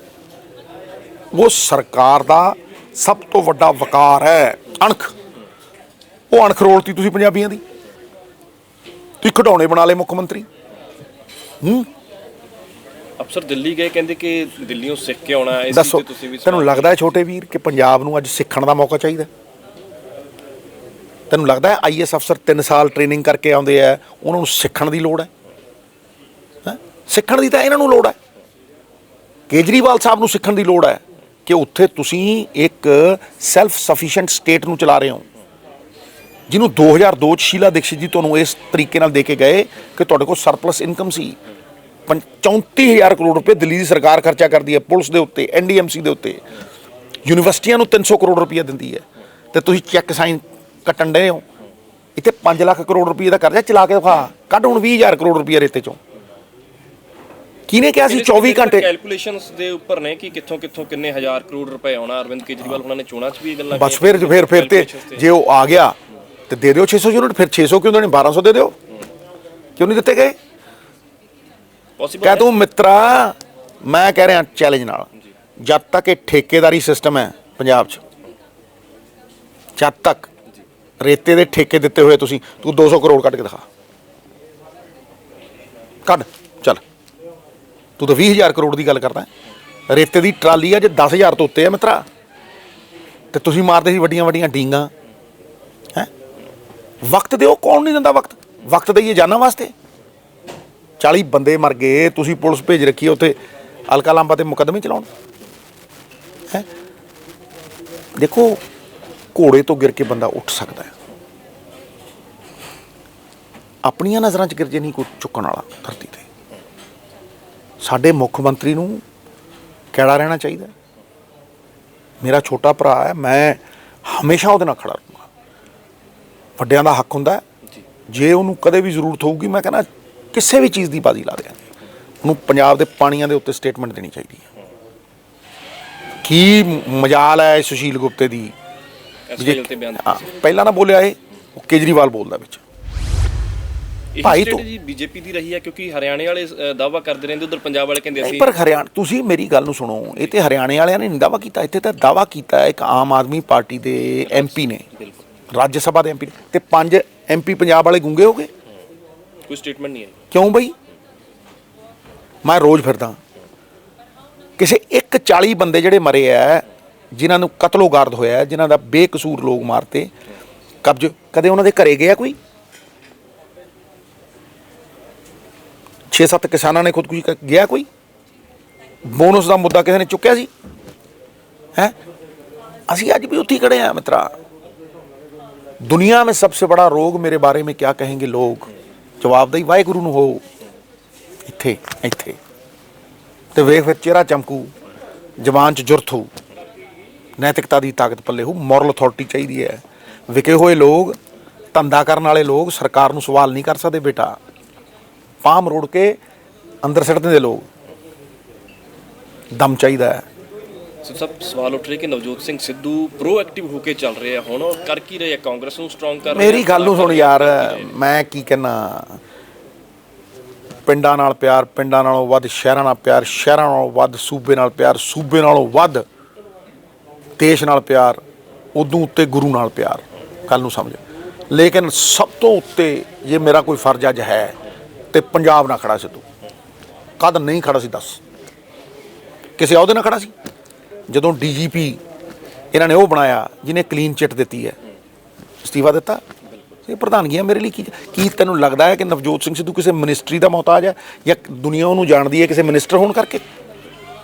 ਉਹ ਸਰਕਾਰ ਦਾ ਸਭ ਤੋਂ ਵੱਡਾ ਵਕਾਰ ਹੈ ਅਣਖ। ਉਹ ਅਣਖ ਰੋਲਤੀ ਤੁਸੀਂ ਪੰਜਾਬੀਆਂ ਦੀ। ਤੁਸੀਂ ਖਿਡੌਣੇ ਬਣਾ ਲਏ ਮੁੱਖ ਮੰਤਰੀ। ਅਫਸਰ ਦਿੱਲੀ ਗਏ, ਕਹਿੰਦੇ ਕਿ ਦਿੱਲੀੋਂ ਸਿੱਖ ਕੇ ਆਉਣਾ ਹੈ। ਦੱਸੋ ਤੈਨੂੰ ਲੱਗਦਾ ਹੈ ਛੋਟੇ ਵੀਰ ਕਿ ਪੰਜਾਬ ਨੂੰ ਅੱਜ ਸਿੱਖਣ ਦਾ ਮੌਕਾ ਚਾਹੀਦਾ? ਤੈਨੂੰ ਲੱਗਦਾ ਹੈ IAS ਅਫਸਰ 3 ਸਾਲ ਟ੍ਰੇਨਿੰਗ ਕਰਕੇ ਆਉਂਦੇ ਆ, ਉਹਨਾਂ ਨੂੰ ਸਿੱਖਣ ਦੀ ਲੋੜ ਹੈ? ਸਿੱਖਣ ਦੀ ਤਾਂ ਇਹਨਾਂ ਨੂੰ ਲੋੜ ਹੈ। ਕੇਜਰੀਵਾਲ ਸਾਹਿਬ ਨੂੰ ਸਿੱਖਣ ਦੀ ਲੋੜ ਹੈ ਕਿ ਉੱਥੇ ਤੁਸੀਂ ਇੱਕ ਸੈਲਫ ਸਫੀਸ਼ੀਐਂਟ ਸਟੇਟ ਨੂੰ ਚਲਾ ਰਹੇ ਹੋ, ਜਿਹਨੂੰ 2002 'ਚ ਸ਼ੀਲਾ ਦੀਕਸ਼ਿਤ ਜੀ ਤੁਹਾਨੂੰ ਇਸ ਤਰੀਕੇ ਨਾਲ ਦੇ ਕੇ ਗਏ ਕਿ ਤੁਹਾਡੇ ਕੋਲ ਸਰਪਲਸ ਇਨਕਮ ਸੀ। 34,000 ਕਰੋੜ ਰੁਪਏ ਦਿੱਲੀ ਦੀ ਸਰਕਾਰ ਖਰਚਾ ਕਰਦੀ ਹੈ ਪੁਲਿਸ ਦੇ ਉੱਤੇ, NDMC ਦੇ ਉੱਤੇ। ਯੂਨੀਵਰਸਿਟੀਆਂ ਨੂੰ 300 ਕਰੋੜ ਰੁਪਈਆ ਦਿੰਦੀ ਹੈ ਅਤੇ ਤੁਸੀਂ ਚੈੱਕ ਸਾਈਨ ਕੱਟਣ ਡਏ ਹੋ। ਇੱਥੇ 5 ਲੱਖ ਕਰੋੜ ਰੁਪਏ ਦਾ ਕਰਜ਼ਾ ਚਲਾ ਕੇ ਦਿਖਾ, ਕੱਢ ਹੁਣ 20,000 ਕਰੋੜ ਰੁਪਈਆ ਰੇਤੇ 'ਚੋਂ। ਕਿਹਨੇ ਕਿਹਾ ਸੀ 24 ਘੰਟੇ? ਕੈਲਕੂਲੇਸ਼ਨਸ ਦੇ ਉੱਪਰ ਨੇ ਕਿ ਕਿੱਥੋਂ ਕਿੱਥੋਂ ਕਿੰਨੇ ਹਜ਼ਾਰ ਕਰੋੜ ਰੁਪਏ ਆਉਣਾ। ਅਰਵਿੰਦ ਕੇਜਰੀਵਾਲ ਉਹਨਾਂ ਨੇ ਚੋਣਾਂ 'ਚ ਵੀ ਇਹ ਗੱਲਾਂ ਬਸ ਫਿਰ ਤੇ ਜੇ ਉਹ ਆ ਗਿਆ ਤੇ ਦੇ ਦਿਓ 600 ਯੂਨਿਟ। ਫਿਰ 600 ਕਿਉਂ ਦੇਣੇ? 1200 ਦੇ ਦਿਓ। ਕਿਉਂ ਨਹੀਂ ਦਿੱਤੇ ਗਏ? ਕਹਿ ਤੂੰ ਮਿੱਤਰਾ, ਮੈਂ ਕਹਿ ਰਿਹਾ ਚੈਲੰਜ ਨਾਲ, ਜਦ ਤੱਕ ਇਹ ਠੇਕੇਦਾਰੀ ਸਿਸਟਮ ਹੈ ਪੰਜਾਬ 'ਚ, ਜਦ ਤੱਕ ਰੇਤੇ ਦੇ ਠੇਕੇ ਦਿੱਤੇ ਹੋਏ ਤੁਸੀਂ, ਤੂੰ 200 ਕਰੋੜ ਕੱਢ ਕੇ ਦਿਖਾ, ਕੱਢ ਚੱਲ। ਤੂੰ ਤਾਂ 20,000 ਕਰੋੜ ਦੀ ਗੱਲ ਕਰਦਾ। ਰੇਤੇ ਦੀ ਟਰਾਲੀ ਆ ਜੇ 10,000 ਤੋਂ ਉੱਤੇ ਆ ਮਿੱਤਰਾ, ਤੇ ਤੁਸੀਂ ਮਾਰਦੇ ਸੀ ਵੱਡੀਆਂ ਵੱਡੀਆਂ ਡੀਂਗਾਂ। ਹੈ ਵਕਤ ਦਿਓ। ਕੌਣ ਨਹੀਂ ਦਿੰਦਾ ਵਕਤ? ਵਕਤ ਦੇਈਏ ਜਾਨਾਂ ਵਾਸਤੇ। 40 ਬੰਦੇ ਮਰ ਗਏ, ਤੁਸੀਂ ਪੁਲਿਸ ਭੇਜ ਰੱਖੀ ਹੈ ਉੱਥੇ ਅਲਕਾ ਲਾਂਬਾ ਤੇ ਮੁਕੱਦਮੇ ਚਲਾਉਣ। ਹੈ ਦੇਖੋ, ਘੋੜੇ ਤੋਂ ਗਿਰ ਕੇ ਬੰਦਾ ਉੱਠ ਸਕਦਾ ਹੈ, ਆਪਣੀਆਂ ਨਜ਼ਰਾਂ 'ਚ ਗਿਰ ਜੇ ਨਹੀਂ ਕੋਈ ਚੁੱਕਣ ਵਾਲਾ ਧਰਤੀ 'ਤੇ। ਸਾਡੇ ਮੁੱਖ ਮੰਤਰੀ ਨੂੰ ਕਿਹੜਾ ਰਹਿਣਾ ਚਾਹੀਦਾ। ਮੇਰਾ ਛੋਟਾ ਭਰਾ ਹੈ, ਮੈਂ ਹਮੇਸ਼ਾ ਉਹਦੇ ਨਾਲ ਖੜਾ ਰਹੂੰਗਾ। ਵੱਡਿਆਂ ਦਾ ਹੱਕ ਹੁੰਦਾ, ਜੇ ਉਹਨੂੰ ਕਦੇ ਵੀ ਜ਼ਰੂਰਤ ਹੋਊਗੀ, ਮੈਂ ਕਹਿੰਦਾ ਕਿਸੇ ਵੀ ਚੀਜ਼ ਦੀ ਬਾਜ਼ੀ ਲਾ ਦਿਆਂਗੇ। ਉਹਨੂੰ ਪੰਜਾਬ ਦੇ ਪਾਣੀਆਂ ਦੇ ਉੱਤੇ ਸਟੇਟਮੈਂਟ ਦੇਣੀ ਚਾਹੀਦੀ ਹੈ। ਕੀ ਮਜਾਲ ਹੈ ਸੁਸ਼ੀਲ ਗੁਪਤੇ ਦੀ? ਪਹਿਲਾਂ ਨਾ ਬੋਲਿਆ ਇਹ, ਉਹ ਕੇਜਰੀਵਾਲ ਬੋਲਦਾ ਵਿੱਚ। ਭਾਈ ਤੂੰ ਜੀ ਬੀਜੇਪੀ ਦੀ ਰਹੀ ਹੈ, ਕਿਉਂਕਿ ਹਰਿਆਣੇ ਵਾਲੇ ਦਾਅਵਾ ਕਰਦੇ ਰਹਿੰਦੇ, ਉਧਰ ਪੰਜਾਬ ਵਾਲੇ ਕਹਿੰਦੇ ਅਸੀਂ। ਪਰ ਹਰਿਆਣਾ, ਤੁਸੀਂ ਮੇਰੀ ਗੱਲ ਨੂੰ ਸੁਣੋ, ਇਹ ਤੇ ਹਰਿਆਣੇ ਵਾਲਿਆਂ ਨੇ ਨਹੀਂ ਦਾਅਵਾ ਕੀਤਾ, ਇੱਥੇ ਤਾਂ ਦਾਅਵਾ ਕੀਤਾ ਇੱਕ ਆਮ ਆਦਮੀ ਪਾਰਟੀ ਦੇ MP ਨੇ, ਰਾਜ ਸਭਾ ਦੇ MP ਨੇ, ਤੇ 5 MP ਪੰਜਾਬ ਵਾਲੇ ਗੂੰਗੇ ਹੋ ਗਏ। ਕੋਈ ਸਟੇਟਮੈਂਟ ਨਹੀਂ ਹੈ। ਕਿਉਂ ਬਈ? ਮੈਂ ਰੋਜ਼ ਫਿਰਦਾ, ਕਿਸੇ 40 ਬੰਦੇ ਜਿਹੜੇ ਮਰੇ ਆ, ਜਿਨ੍ਹਾਂ ਨੂੰ ਕਤਲੋਗਾਰਦ ਹੋਇਆ, ਜਿਨ੍ਹਾਂ ਦਾ ਬੇਕਸੂਰ ਲੋਕ ਮਾਰਤੇ, ਕਬਜ਼, ਕਦੇ ਉਹਨਾਂ ਦੇ ਘਰੇ ਗਿਆ ਕੋਈ? 6-7 ਕਿਸਾਨਾਂ ਨੇ ਖੁਦਕੁਸ਼ੀ ਕਰ ਗਿਆ ਕੋਈ? ਬੋਨਸ ਦਾ ਮੁੱਦਾ ਕਿਸੇ ਨੇ ਚੁੱਕਿਆ ਸੀ? ਹੈ ਅਸੀਂ ਅੱਜ ਵੀ ਉੱਥੇ ਖੜੇ हैं मित्रा। दुनिया में सबसे बड़ा रोग मेरे बारे में क्या कहेंगे लोग? जवाबदेही वाहिगुरू ਨੂੰ ਹੋ ਇੱਥੇ ਇੱਥੇ ਤੇ ਵੇਖ ਫਿਰ ਚਿਹਰਾ ਚਮਕੂ, ਜ਼ਬਾਨ 'ਚ ਜੁਰਤ ਹੋਊ, ਨੈਤਿਕਤਾ ਦੀ ਤਾਕਤ ਪੱਲੇ ਹੋਊ, ਮੋਰਲ ਅਥਾਰਟੀ ਚਾਹੀਦੀ ਹੈ। ਵਿਕੇ ਹੋਏ ਲੋਕ, ਧੰਦਾ ਕਰਨ ਵਾਲੇ ਲੋਕ ਸਰਕਾਰ ਨੂੰ ਸਵਾਲ ਨਹੀਂ ਕਰ ਸਕਦੇ ਬੇਟਾ। ਪਾਮ ਰੋੜ ਕੇ ਅੰਦਰ ਸਿੱਟ ਦਿੰਦੇ ਲੋਕ, ਦਮ ਚਾਹੀਦਾ ਹੈ। ਸਭ ਸਵਾਲ ਉੱਠ ਰਹੇ ਕਿ ਨਵਜੋਤ ਸਿੰਘ ਸਿੱਧੂ ਪ੍ਰੋਐਕਟਿਵ ਹੋ ਕੇ ਚੱਲ ਰਹੇ ਆ, ਹੁਣ ਕਰ ਕੀ ਰਹੇ ਆ? ਕਾਂਗਰਸ ਨੂੰ ਸਟਰੋਂਗ ਕਰ ਰਹੇ ਆ। ਮੇਰੀ ਗੱਲ ਨੂੰ ਸੁਣ ਯਾਰ, ਮੈਂ ਕੀ ਕਹਿਣਾ, ਪਿੰਡਾਂ ਨਾਲ ਪਿਆਰ ਪਿੰਡਾਂ ਨਾਲੋਂ ਵੱਧ ਸ਼ਹਿਰਾਂ ਨਾਲ ਪਿਆਰ, ਸ਼ਹਿਰਾਂ ਨਾਲੋਂ ਵੱਧ ਸੂਬੇ ਨਾਲ ਪਿਆਰ, ਸੂਬੇ ਨਾਲੋਂ ਵੱਧ ਦੇਸ਼ ਨਾਲ ਪਿਆਰ, ਉਦੋਂ ਉੱਤੇ ਗੁਰੂ ਨਾਲ ਪਿਆਰ। ਗੱਲ ਨੂੰ ਸਮਝ। ਲੇਕਿਨ ਸਭ ਤੋਂ ਉੱਤੇ ਜੇ ਮੇਰਾ ਕੋਈ ਫਰਜ਼ ਅੱਜ ਹੈ ਤੇ ਪੰਜਾਬ ਨਾਲ ਖੜਾ ਸਿੱਧੂ। ਕਦ ਨਹੀਂ ਖੜਾ ਸੀ ਦੱਸ? ਕਿਸੇ ਅਹੁਦੇ ਨਾਲ ਖੜਾ ਸੀ? ਜਦੋਂ DGP ਇਹਨਾਂ ਨੇ ਉਹ ਬਣਾਇਆ ਜਿਹਨੇ ਕਲੀਨ ਚਿੱਟ ਦਿੱਤੀ ਹੈ, ਅਸਤੀਫਾ ਦਿੱਤਾ। ਇਹ ਪ੍ਰਧਾਨਗੀਆਂ ਮੇਰੇ ਲਈ ਕੀ ਤੈਨੂੰ ਲੱਗਦਾ ਹੈ ਕਿ ਨਵਜੋਤ ਸਿੰਘ ਸਿੱਧੂ ਕਿਸੇ ਮਿਨਿਸਟਰੀ ਦਾ ਮੁਹਤਾਜ ਹੈ, ਜਾਂ ਦੁਨੀਆ ਉਹਨੂੰ ਜਾਣਦੀ ਹੈ ਕਿਸੇ ਮਿਨਿਸਟਰ ਹੋਣ ਕਰਕੇ?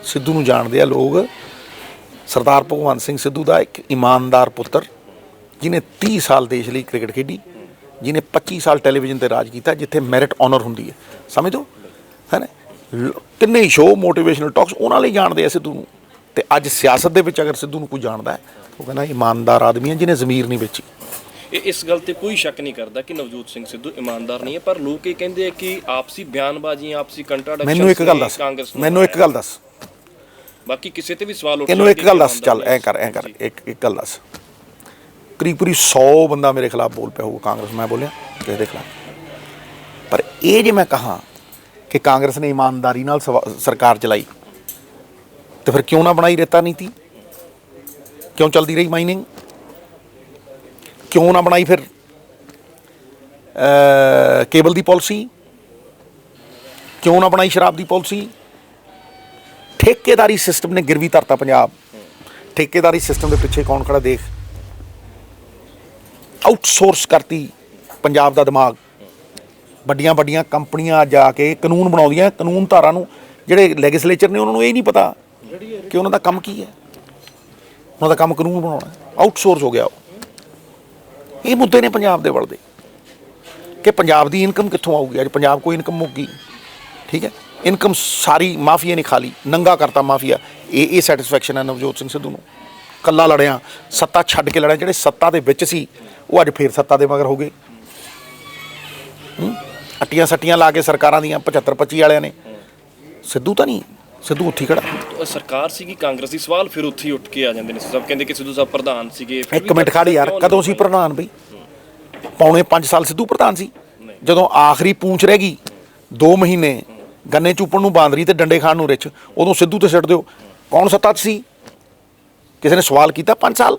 ਸਿੱਧੂ ਨੂੰ ਜਾਣਦੇ ਆ ਲੋਕ, ਸਰਦਾਰ ਭਗਵੰਤ ਸਿੰਘ ਸਿੱਧੂ ਦਾ ਇੱਕ ਇਮਾਨਦਾਰ ਪੁੱਤਰ, ਜਿਹਨੇ 30 ਸਾਲ ਦੇਸ਼ ਲਈ ਕ੍ਰਿਕਟ ਖੇਡੀ, ਜਿਹਨੇ 25 ਸਾਲ ਟੈਲੀਵਿਜ਼ਨ 'ਤੇ ਰਾਜ ਕੀਤਾ, ਜਿੱਥੇ ਮੈਰਿਟ ਆਨਰ ਹੁੰਦੀ ਹੈ, ਸਮਝੋ ਹੈ ਨਾ। ਕਿੰਨੇ ਹੀ ਸ਼ੋਅ, ਮੋਟੀਵੇਸ਼ਨਲ ਟਾਕਸ ਉਹਨਾਂ ਲਈ ਜਾਣਦੇ ਆ ਸਿੱਧੂ ਨੂੰ। ਤੇ ਅੱਜ ਸਿਆਸਤ ਦੇ ਵਿੱਚ ਅਗਰ ਸਿੱਧੂ ਨੂੰ ਕੋਈ ਜਾਣਦਾ ਹੈ, ਉਹ ਕਹਿੰਦਾ ਇਮਾਨਦਾਰ ਆਦਮੀ ਹੈ ਜਿਹਨੇ ਜ਼ਮੀਰ ਨਹੀਂ ਵੇਚੀ। ਇਸ ਗੱਲ ਤੇ ਕੋਈ ਸ਼ੱਕ ਨਹੀਂ ਕਰਦਾ ਕਿ ਨਵਜੋਤ ਸਿੰਘ ਸਿੱਧੂ ਇਮਾਨਦਾਰ ਨਹੀਂ ਹੈ, ਪਰ ਲੋਕ ਇਹ ਕਹਿੰਦੇ ਆ ਕਿ ਆਪਸੀ ਬਿਆਨਬਾਜ਼ੀਆਂ, ਆਪਸੀ ਕੰਟਰਾਡਿਕਸ਼ਨ। ਮੈਨੂੰ ਇੱਕ ਗੱਲ ਦੱਸ, ਮੈਨੂੰ ਇੱਕ ਗੱਲ ਦੱਸ, ਬਾਕੀ ਕਿਸੇ ਤੇ ਵੀ ਸਵਾਲ ਉੱਠ ਇਹਨੂੰ ਇੱਕ ਗੱਲ ਦੱਸ, ਚੱਲ ਐਂ ਕਰ ਇੱਕ ਗੱਲ ਦੱਸ। ਕਰੀਬ 100 ਬੰਦਾ ਮੇਰੇ ਖਿਲਾਫ ਬੋਲ ਪਿਆ ਹੋਊਗਾ ਕਾਂਗਰਸ, ਮੈਂ ਬੋਲਿਆ ਕਿਸੇ ਦੇ ਖਿਲਾਫ? ਪਰ ਇਹ ਜੇ ਮੈਂ ਕਹਾਂ ਕਿ ਕਾਂਗਰਸ ਨੇ ਈਮਾਨਦਾਰੀ ਨਾਲ ਸਰਕਾਰ ਚਲਾਈ, ਤੇ ਫਿਰ ਕਿਉਂ ਨਾ ਬਣਾਈ ਰੇਤਾ ਨੀਤੀ? ਕਿਉਂ ਚਲਦੀ ਰਹੀ ਮਾਈਨਿੰਗ? ਕਿਉਂ ਨਾ ਬਣਾਈ ਫਿਰ ਕੇਬਲ ਦੀ ਪਾਲਿਸੀ? ਕਿਉਂ ਨਾ ਬਣਾਈ ਸ਼ਰਾਬ ਦੀ ਪਾਲਿਸੀ? ਠੇਕੇਦਾਰੀ ਸਿਸਟਮ ਨੇ ਗਿਰਵੀ ਧਰਤਾ ਪੰਜਾਬ। ਠੇਕੇਦਾਰੀ ਸਿਸਟਮ ਦੇ ਪਿੱਛੇ ਕੌਣ ਖੜਾ ਦੇਖ। ਆਊਟਸੋਰਸ ਕਰਤੀ ਪੰਜਾਬ ਦਾ ਦਿਮਾਗ। ਵੱਡੀਆਂ ਵੱਡੀਆਂ ਕੰਪਨੀਆਂ ਜਾ ਕੇ ਕਾਨੂੰਨ ਬਣਾਉਂਦੀਆਂ, ਕਾਨੂੰਨ ਧਾਰਾ ਨੂੰ ਜਿਹੜੇ ਲੈਜਿਸਲੇਚਰ ਨੇ ਉਹਨਾਂ ਨੂੰ ਇਹ ਨਹੀਂ ਪਤਾ ਕਿ ਉਹਨਾਂ ਦਾ ਕੰਮ ਕੀ ਹੈ। ਉਹਨਾਂ ਦਾ ਕੰਮ ਕਾਨੂੰਨ ਬਣਾਉਣਾ, ਆਊਟਸੋਰਸ ਹੋ ਗਿਆ ਉਹ। ਇਹ ਮੁੱਦੇ ਨੇ ਪੰਜਾਬ ਦੇ ਵੱਲ ਦੇ ਕਿ ਪੰਜਾਬ ਦੀ ਇਨਕਮ ਕਿੱਥੋਂ ਆਊਗੀ। ਅੱਜ ਪੰਜਾਬ ਕੋਈ ਇਨਕਮ ਮੁੱਕ ਗਈ, ਠੀਕ ਹੈ, ਇਨਕਮ ਸਾਰੀ ਮਾਫੀਆ ਨੇ ਖਾ ਲਈ, ਨੰਗਾ ਕਰਤਾ ਮਾਫੀਆ। ਇਹ ਸੈਟਿਸਫੈਕਸ਼ਨ ਹੈ ਨਵਜੋਤ ਸਿੰਘ ਸਿੱਧੂ ਨੂੰ। ਕੱਲਾ ਲੜਿਆ, ਸੱਤਾ ਛੱਡ ਕੇ ਲੜਿਆ। ਜਿਹੜੇ ਸੱਤਾ ਦੇ ਵਿੱਚ ਸੀ ਉਹ ਅੱਜ ਫੇਰ ਸੱਤਾ ਦੇ ਮਗਰ ਹੋ ਗਏ। ਅੱਟੀਆਂ ਸੱਟੀਆਂ ਲਾ ਕੇ ਸਰਕਾਰਾਂ ਦੀਆਂ 75-25 ਵਾਲਿਆਂ ਨੇ। ਸਿੱਧੂ ਤਾਂ ਨਹੀਂ, ਸਿੱਧੂ ਉੱਥੇ ਖੜਾ। ਸਰਕਾਰ ਸੀਗੀ ਕਾਂਗਰਸ ਦੀ, ਸਵਾਲ ਫਿਰ ਉੱਥੇ ਹੀ ਉੱਠ ਕੇ ਆ ਜਾਂਦੇ ਨੇ। ਸਭ ਕਹਿੰਦੇ ਕਿ ਸਿੱਧੂ ਸਾਹਿਬ ਪ੍ਰਧਾਨ ਸੀਗੇ। ਇੱਕ ਮਿੰਟ ਖੜ ਯਾਰ, ਕਦੋਂ ਸੀ ਪ੍ਰਧਾਨ ਬਈ? ਪੌਣੇ 5 ਸਾਲ ਸਿੱਧੂ ਪ੍ਰਧਾਨ ਸੀ। ਜਦੋਂ ਆਖਰੀ ਪੂੰਛ ਰਹਿ ਗਈ 2 ਮਹੀਨੇ ਗੰਨੇ ਚੂਪਣ ਨੂੰ ਬਾਂਦਰੀ ਤੇ ਡੰਡੇ ਖਾਣ ਨੂੰ ਰਿੱਛ, ਉਦੋਂ ਸਿੱਧੂ ਤੇ ਸਿੱਟ ਦਿਓ। ਕੌਣ ਸੱਤਾ 'ਚ ਸੀ? ਕਿਸੇ ਨੇ ਸਵਾਲ ਕੀਤਾ? 5 ਸਾਲ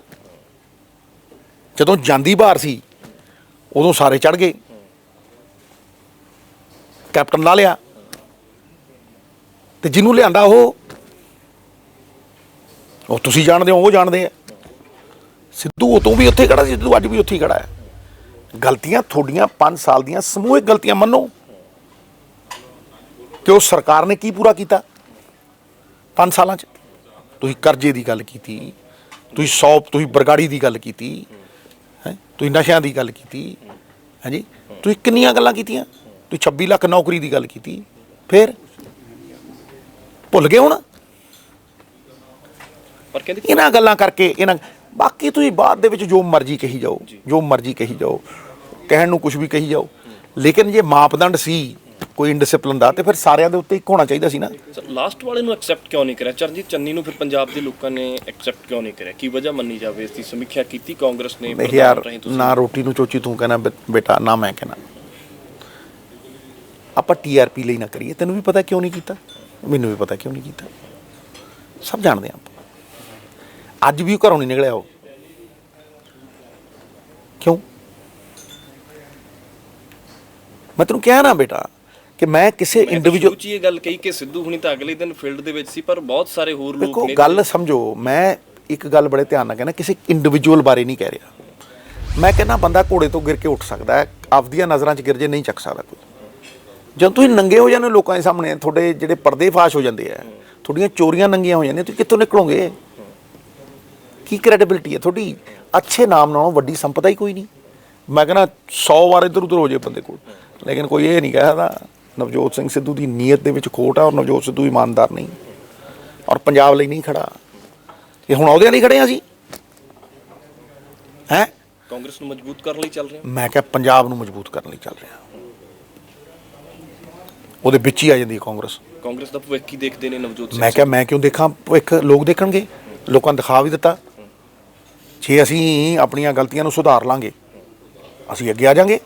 ਜਦੋਂ ਜਾਂਦੀ ਬਾਹਰ ਸੀ ਉਦੋਂ ਸਾਰੇ ਚੜ ਗਏ, ਕੈਪਟਨ ਲਾ ਲਿਆ, ਤੇ ਜਿਹਨੂੰ ਲਿਆਂਦਾ ਉਹ ਤੁਸੀਂ ਜਾਣਦੇ ਹੋ, ਉਹ ਜਾਣਦੇ ਆ। ਸਿੱਧੂ ਉਦੋਂ ਵੀ ਉੱਥੇ ਖੜਾ ਸੀ, ਸਿੱਧੂ ਅੱਜ ਵੀ ਉੱਥੇ ਹੀ ਖੜਾ ਹੈ। ਗਲਤੀਆਂ ਤੁਹਾਡੀਆਂ 5 ਸਾਲ ਦੀਆਂ ਸਮੂਹਿਕ ਗਲਤੀਆਂ ਮੰਨੋ ਕਿ ਉਹ ਸਰਕਾਰ ਨੇ ਕੀ ਪੂਰਾ ਕੀਤਾ 5 ਸਾਲਾਂ 'ਚ। ਤੁਸੀਂ ਕਰਜ਼ੇ ਦੀ ਗੱਲ ਕੀਤੀ, ਤੁਸੀਂ ਬਰਗਾੜੀ ਦੀ ਗੱਲ ਕੀਤੀ ਹੈ, ਤੁਸੀਂ ਨਸ਼ਿਆਂ ਦੀ ਗੱਲ ਕੀਤੀ ਹੈ ਜੀ, ਤੁਸੀਂ ਕਿੰਨੀਆਂ ਗੱਲਾਂ ਕੀਤੀਆਂ। ਤੁਸੀਂ 26 ਲੱਖ ਨੌਕਰੀ ਦੀ ਗੱਲ ਕੀਤੀ, ਫਿਰ ਭੁੱਲ ਗਏ ਹੁਣ? ਪਰ ਕਹਿੰਦੇ ਇਹਨਾਂ ਗੱਲਾਂ ਕਰਕੇ ਬਾਕੀ ਤੁਸੀਂ ਬਾਅਦ ਦੇ ਵਿੱਚ ਜੋ ਮਰਜ਼ੀ ਕਹੀ ਜਾਓ, ਜੋ ਮਰਜ਼ੀ ਕਹੀ ਜਾਓ, ਕਹਿਣ ਨੂੰ ਕੁਝ ਵੀ ਕਹੀ ਜਾਓ, ਲੇਕਿਨ ਜੇ ਮਾਪਦੰਡ ਸੀ ਕੋਈ ਇਨਡਿਸਪਲਿਨ ਦਾ ਤੇ ਫਿਰ ਸਾਰਿਆਂ ਦੇ ਉੱਤੇ ਇੱਕ ਹੋਣਾ ਚਾਹੀਦਾ ਸੀ ਨਾ। ਲਾਸਟ ਵਾਲੇ ਨੂੰ ਐਕਸੈਪਟ ਕਿਉਂ ਨਹੀਂ ਕਰਿਆ? ਚਰਨਜੀਤ ਚੰਨੀ ਨੂੰ ਫਿਰ ਪੰਜਾਬ ਦੇ ਲੋਕਾਂ ਨੇ ਐਕਸੈਪਟ ਕਿਉਂ ਨਹੀਂ ਕਰਿਆ? ਕੀ ਵਜ੍ਹਾ ਮੰਨੀ ਜਾਵੇ? ਇਸ ਦੀ ਸਮੀਖਿਆ ਕੀਤੀ ਕਾਂਗਰਸ ਨੇ? ਨਹੀਂ ਯਾਰ, ਨਾ ਰੋਟੀ ਨੂੰ ਚੋਚੀ ਤੂੰ ਕਹਿਣਾ ਬੇਟਾ, ਨਾ ਮੈਂ ਕਹਿਣਾ। ਆਪਾਂ TRP ਲਈ ਨਾ ਕਰੀਏ। ਤੈਨੂੰ ਵੀ ਪਤਾ ਕਿਉਂ ਨਹੀਂ ਕੀਤਾ, ਮੈਨੂੰ ਵੀ ਪਤਾ ਕਿਉਂ ਨਹੀਂ ਕੀਤਾ, ਸਭ ਜਾਣਦੇ ਆਪਾਂ। ਅੱਜ ਵੀ ਉਹ ਘਰੋਂ ਨਹੀਂ ਨਿਕਲਿਆ। ਉਹ ਕਿਉਂ? ਮੈਂ ਤੈਨੂੰ ਕਿਹਾ ਨਾ ਬੇਟਾ ਕਿ ਮੈਂ ਕਿਸੇ ਇੰਡੀਵਿਜੂਅਲ ਇਹ ਗੱਲ ਕਹੀ ਕਿ ਸਿੱਧੂ ਹੁਣੀ ਤਾਂ ਅਗਲੇ ਦਿਨ ਫੀਲਡ ਦੇ ਵਿੱਚ ਸੀ, ਪਰ ਬਹੁਤ ਸਾਰੇ ਹੋਰ ਲੋਕ ਨੇ। ਗੱਲ ਸਮਝੋ, ਮੈਂ ਇੱਕ ਗੱਲ ਬੜੇ ਧਿਆਨ ਨਾਲ ਕਹਿਣਾ, ਕਿਸੇ ਇੰਡੀਵਿਜੂਅਲ ਬਾਰੇ ਨਹੀਂ ਕਹਿ ਰਿਹਾ। ਮੈਂ ਕਹਿੰਦਾ ਬੰਦਾ ਘੋੜੇ ਤੋਂ ਗਿਰ ਕੇ ਉੱਠ ਸਕਦਾ ਹੈ, ਆਪਦੀਆਂ ਨਜ਼ਰਾਂ 'ਚ ਗਿਰ ਜੇ ਨਹੀਂ ਚੱਕ ਸਕਦਾ ਕੋਈ। ਜਦੋਂ ਤੁਸੀਂ ਨੰਗੇ ਹੋ ਜਾਂਦੇ ਲੋਕਾਂ ਦੇ ਸਾਹਮਣੇ, ਤੁਹਾਡੇ ਜਿਹੜੇ ਪਰਦੇ ਫਾਸ਼ ਹੋ ਜਾਂਦੇ ਆ, ਤੁਹਾਡੀਆਂ ਚੋਰੀਆਂ ਨੰਗੀਆਂ ਹੋ ਜਾਂਦੀਆਂ, ਤੁਸੀਂ ਕਿੱਥੋਂ ਨਿਕਲੋਗੇ? ਕੀ ਕ੍ਰੈਡੀਬਿਲਿਟੀ ਹੈ ਤੁਹਾਡੀ? ਅੱਛੇ ਨਾਮ ਨਾਲੋਂ ਵੱਡੀ ਸੰਪਦਾ ਹੀ ਕੋਈ ਨਹੀਂ। ਮੈਂ ਕਹਿੰਦਾ 100 ਵਾਰ ਇੱਧਰ ਉੱਧਰ ਹੋ ਜਾਏ ਬੰਦੇ ਕੋਲ, ਲੇਕਿਨ ਕੋਈ ਇਹ ਨਹੀਂ ਕਹਿਦਾ ਨਵਜੋਤ ਸਿੰਘ ਸਿੱਧੂ ਦੀ ਨੀਅਤ ਦੇ ਵਿੱਚ ਖੋਟ ਆ, ਔਰ ਨਵਜੋਤ ਸਿੱਧੂ ਇਮਾਨਦਾਰ ਨਹੀਂ, ਔਰ ਪੰਜਾਬ ਲਈ ਨਹੀਂ ਖੜਾ। ਇਹ ਹੁਣ ਉਹਦੇ ਲਈ ਖੜੇ ਆ ਅਸੀਂ ਹੈ। ਕਾਂਗਰਸ ਨੂੰ ਮਜ਼ਬੂਤ ਕਰਨ ਲਈ ਚੱਲ ਰਹੇ। ਮੈਂ ਕਿਹਾ ਪੰਜਾਬ ਨੂੰ ਮਜ਼ਬੂਤ ਕਰਨ ਲਈ ਚੱਲ ਰਿਹਾ। ਉਹਦੇ ਵਿੱਚ ਹੀ ਆ ਜਾਂਦੀ ਹੈ ਕਾਂਗਰਸ। ਕਾਂਗਰਸ ਦਾ ਭਵਿੱਖ ਕੀ ਦੇਖਦੇ ਨੇ ਨਵਜੋਤ ਸਿੰਘ? ਮੈਂ ਕਿਹਾ ਮੈਂ ਕਿਉਂ ਦੇਖਾਂ ਭਵਿੱਖ? ਲੋਕ ਦੇਖਣਗੇ। ਲੋਕਾਂ ਨੇ ਦਿਖਾ ਵੀ ਦਿੱਤਾ। ਜੇ ਅਸੀਂ ਆਪਣੀਆਂ ਗਲਤੀਆਂ ਨੂੰ ਸੁਧਾਰ ਲਾਂਗੇ, ਅਸੀਂ ਅੱਗੇ ਆ ਜਾਵਾਂਗੇ,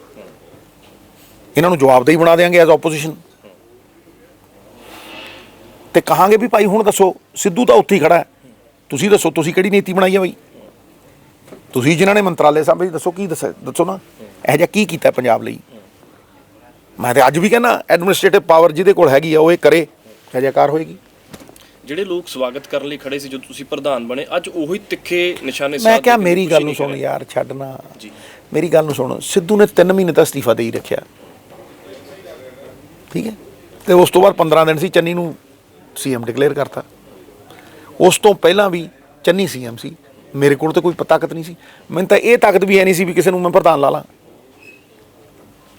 ਇਹਨਾਂ ਨੂੰ ਜਵਾਬਦੇਹੀ ਬਣਾ ਦੇਵਾਂਗੇ ਐਜ਼ ਆਪੋਜੀਸ਼ਨ, ਤੇ ਕਹਾਂਗੇ ਵੀ ਭਾਈ ਹੁਣ ਦੱਸੋ, ਸਿੱਧੂ ਤਾਂ ਉੱਥੇ ਹੀ ਖੜਾ ਹੈ, ਤੁਸੀਂ ਦੱਸੋ ਤੁਸੀਂ ਕਿਹੜੀ ਨੀਤੀ ਬਣਾਈ ਹੈ ਬਾਈ? ਤੁਸੀਂ ਜਿਨ੍ਹਾਂ ਨੇ ਮੰਤਰਾਲੇ ਸਾਂਭੇ, ਦੱਸੋ ਕੀ ਦੱਸੋ ਨਾ, ਇਹੋ ਜਿਹਾ ਕੀ ਕੀਤਾ ਪੰਜਾਬ ਲਈ? ਮੈਂ ਤਾਂ ਅੱਜ ਵੀ ਕਹਿੰਦਾ ਐਡਮਿਨਿਸਟ੍ਰੇਟਿਵ ਪਾਵਰ ਜਿਹਦੇ ਕੋਲ ਹੈਗੀ ਆ ਉਹ ਇਹ ਕਰੇ, ਜੈਕਾਰ ਹੋਏਗੀ। ਜਿਹੜੇ ਲੋਕ ਸਵਾਗਤ ਕਰਨ ਲਈ ਖੜੇ ਸੀ ਜਦੋਂ ਤੁਸੀਂ ਪ੍ਰਧਾਨ ਬਣੇ, ਅੱਜ ਉਹੀ ਤਿੱਖੇ ਨਿਸ਼ਾਨੇ। ਮੈਂ ਕਿਹਾ ਮੇਰੀ ਗੱਲ ਨੂੰ ਸੁਣ ਯਾਰ, ਛੱਡਣਾ ਮੇਰੀ ਗੱਲ ਨੂੰ ਸੁਣ। ਸਿੱਧੂ ਨੇ 3 ਮਹੀਨੇ ਦਾ ਅਸਤੀਫਾ ਦੇ ਹੀ ਰੱਖਿਆ, ਠੀਕ ਹੈ, ਤੇ ਉਸ ਤੋਂ ਬਾਅਦ 15 ਦਿਨ ਸੀ ਚੰਨੀ ਨੂੰ CM ਡਿਕਲੇਅਰ ਕਰਤਾ। ਉਸ ਤੋਂ ਪਹਿਲਾਂ ਵੀ ਚੰਨੀ CM ਸੀ, ਮੇਰੇ ਕੋਲ ਤਾਂ ਕੋਈ ਤਾਕਤ ਨਹੀਂ ਸੀ। ਮੈਨੂੰ ਤਾਂ ਇਹ ਤਾਕਤ ਵੀ ਹੈ ਨਹੀਂ ਸੀ ਵੀ ਕਿਸੇ ਨੂੰ ਮੈਂ ਪ੍ਰਧਾਨ ਲਾ ਲਾਂ।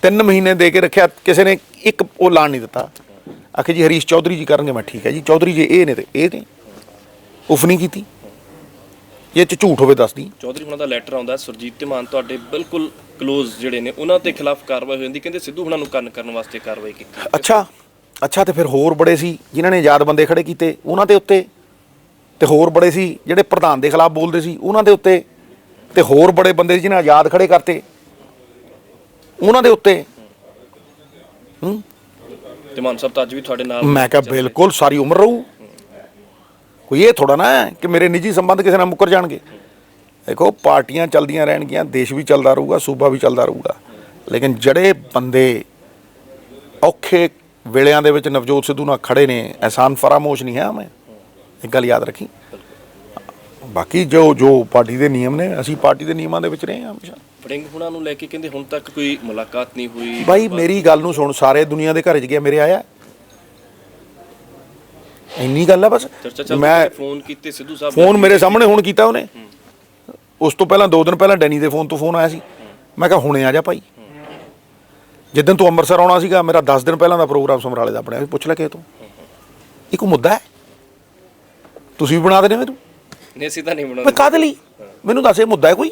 3 ਮਹੀਨੇ ਦੇ ਕੇ ਰੱਖਿਆ, ਕਿਸੇ ਨੇ ਇੱਕ ਉਹ ਲਾਣ ਨਹੀਂ ਦਿੱਤਾ। ਆਖੇ ਜੀ ਹਰੀਸ਼ ਚੌਧਰੀ ਜੀ ਕਰਨਗੇ, ਮੈਂ ਠੀਕ ਹੈ ਜੀ, ਚੌਧਰੀ ਜੀ ਇਹ ਨੇ ਤੇ ਇਹ ਨੇ, ਉਫ ਨਹੀਂ ਕੀਤੀ। ਇਹ 'ਚ ਝੂਠ ਹੋਵੇ ਦੱਸਦੀ। ਚੌਧਰੀ ਹੁਣਾਂ ਦਾ ਲੈਟਰ ਆਉਂਦਾ, ਸੁਰਜੀਤ ਤੇ ਮਾਨ ਤੁਹਾਡੇ ਬਿਲਕੁਲ ਕਲੋਜ਼ ਜਿਹੜੇ ਨੇ, ਉਹਨਾਂ ਦੇ ਖਿਲਾਫ ਕਾਰਵਾਈ ਹੋ ਜਾਂਦੀ, ਕਹਿੰਦੇ ਸਿੱਧੂ ਹੁਣਾਂ ਨੂੰ ਕੰਨ ਕਰਨ ਵਾਸਤੇ ਕਾਰਵਾਈ ਕੀਤੀ। ਅੱਛਾ ਤੇ ਫਿਰ ਹੋਰ ਬੜੇ ਸੀ ਜਿਨ੍ਹਾਂ ਨੇ ਆਜ਼ਾਦ ਬੰਦੇ ਖੜੇ ਕੀਤੇ, ਉਹਨਾਂ ਦੇ ਉੱਤੇ, ਤੇ ਹੋਰ ਬੜੇ ਸੀ ਜਿਹੜੇ ਪ੍ਰਧਾਨ ਦੇ ਖਿਲਾਫ ਬੋਲਦੇ ਸੀ, ਉਹਨਾਂ ਦੇ ਉੱਤੇ ਤੇ ਹੋਰ ਬੜੇ ਬੰਦੇ ਜਿਹਨੇ ਆਜ਼ਾਦ ਖੜੇ ਕਰਤੇ ਉਹਨਾਂ ਦੇ ਉੱਤੇ ਤੇ ਮਾਨ ਸਾਹਿਬ ਤਾਂ ਅੱਜ ਵੀ ਤੁਹਾਡੇ ਨਾਲ ਮੈਂ ਕਿਹਾ ਬਿਲਕੁਲ ਸਾਰੀ ਉਮਰ ਰਹੂ। ਕੋਈ ਇਹ ਥੋੜਾ ਨਾ ਹੈ ਕਿ ਮੇਰੇ ਨਿੱਜੀ ਸੰਬੰਧ ਕਿਸੇ ਨਾਲ ਮੁੱਕਰ ਜਾਣਗੇ। ਦੇਖੋ ਪਾਰਟੀਆਂ ਚੱਲਦੀਆਂ ਰਹਿਣਗੀਆਂ, ਦੇਸ਼ ਵੀ ਚੱਲਦਾ ਰਹੂਗਾ, ਸੂਬਾ ਵੀ ਚੱਲਦਾ ਰਹੂਗਾ, ਲੇਕਿਨ ਜਿਹੜੇ ਬੰਦੇ ਔਖੇ ਵੇਲਿਆਂ ਦੇ ਵਿੱਚ ਨਵਜੋਤ ਸਿੱਧੂ ਨਾਲ ਖੜੇ ਨੇ, ਅਹਿਸਾਨ ਫਰਾਮੋਸ਼ ਨਹੀਂ ਹੈ। ਮੈਂ ਇੱਕ ਗੱਲ ਯਾਦ ਰੱਖੀ, ਬਾਕੀ ਜੋ ਪਾਰਟੀ ਦੇ ਨਿਯਮ ਨੇ, ਅਸੀਂ ਪਾਰਟੀ ਦੇ ਨਿਯਮਾਂ ਦੇ ਵਿੱਚ ਰਹੇ ਹਾਂ ਹਮੇਸ਼ਾ। ਵੜਿੰਗ ਹੁਣਾਂ ਨੂੰ ਲੈ ਕੇ ਕਹਿੰਦੇ ਹੁਣ ਤੱਕ ਕੋਈ ਮੁਲਾਕਾਤ ਨਹੀਂ ਹੋਈ। ਬਾਈ ਮੇਰੀ ਗੱਲ ਨੂੰ ਸੁਣ, ਸਾਰੇ ਦੁਨੀਆ ਦੇ ਘਰ 'ਚ ਗਿਆ, ਮੇਰੇ ਆਇਆ, ਇੰਨੀ ਗੱਲ ਆ ਬਸ। ਮੈਂ ਫੋਨ ਕੀਤੇ ਸਿੱਧੂ ਸਾਹਿਬ, ਫੋਨ ਮੇਰੇ ਸਾਹਮਣੇ ਹੁਣ ਕੀਤਾ ਉਹਨੇ। ਉਸ ਤੋਂ ਪਹਿਲਾਂ 2 ਦਿਨ ਪਹਿਲਾਂ ਡੈਨੀ ਦੇ ਫੋਨ ਤੋਂ ਫੋਨ ਆਇਆ ਸੀ। ਮੈਂ ਕਿਹਾ ਹੁਣੇ ਆ ਜਾ ਭਾਈ, ਜਿੱਦਣ ਤੂੰ ਅੰਮ੍ਰਿਤਸਰ ਆਉਣਾ ਸੀਗਾ, ਮੇਰਾ 10 ਦਿਨ ਪਹਿਲਾਂ ਦਾ ਪ੍ਰੋਗਰਾਮ ਸਮਰਾਲੇ ਦਾ ਬਣਿਆ, ਪੁੱਛ ਲੈ ਕਿਸੇ ਤੋਂ। ਇਹ ਕੋਈ ਮੁੱਦਾ ਹੈ? ਤੁਸੀਂ ਵੀ ਬਣਾ ਦੇਣੇ ਮੈਨੂੰ? ਨਹੀਂ ਅਸੀਂ ਤਾਂ ਨਹੀਂ ਮੈਂ ਬਣਾਉਂਦੇ। ਕਾਹਦੇ ਲਈ? ਮੈਨੂੰ ਦੱਸ, ਇਹ ਮੁੱਦਾ ਹੈ ਕੋਈ?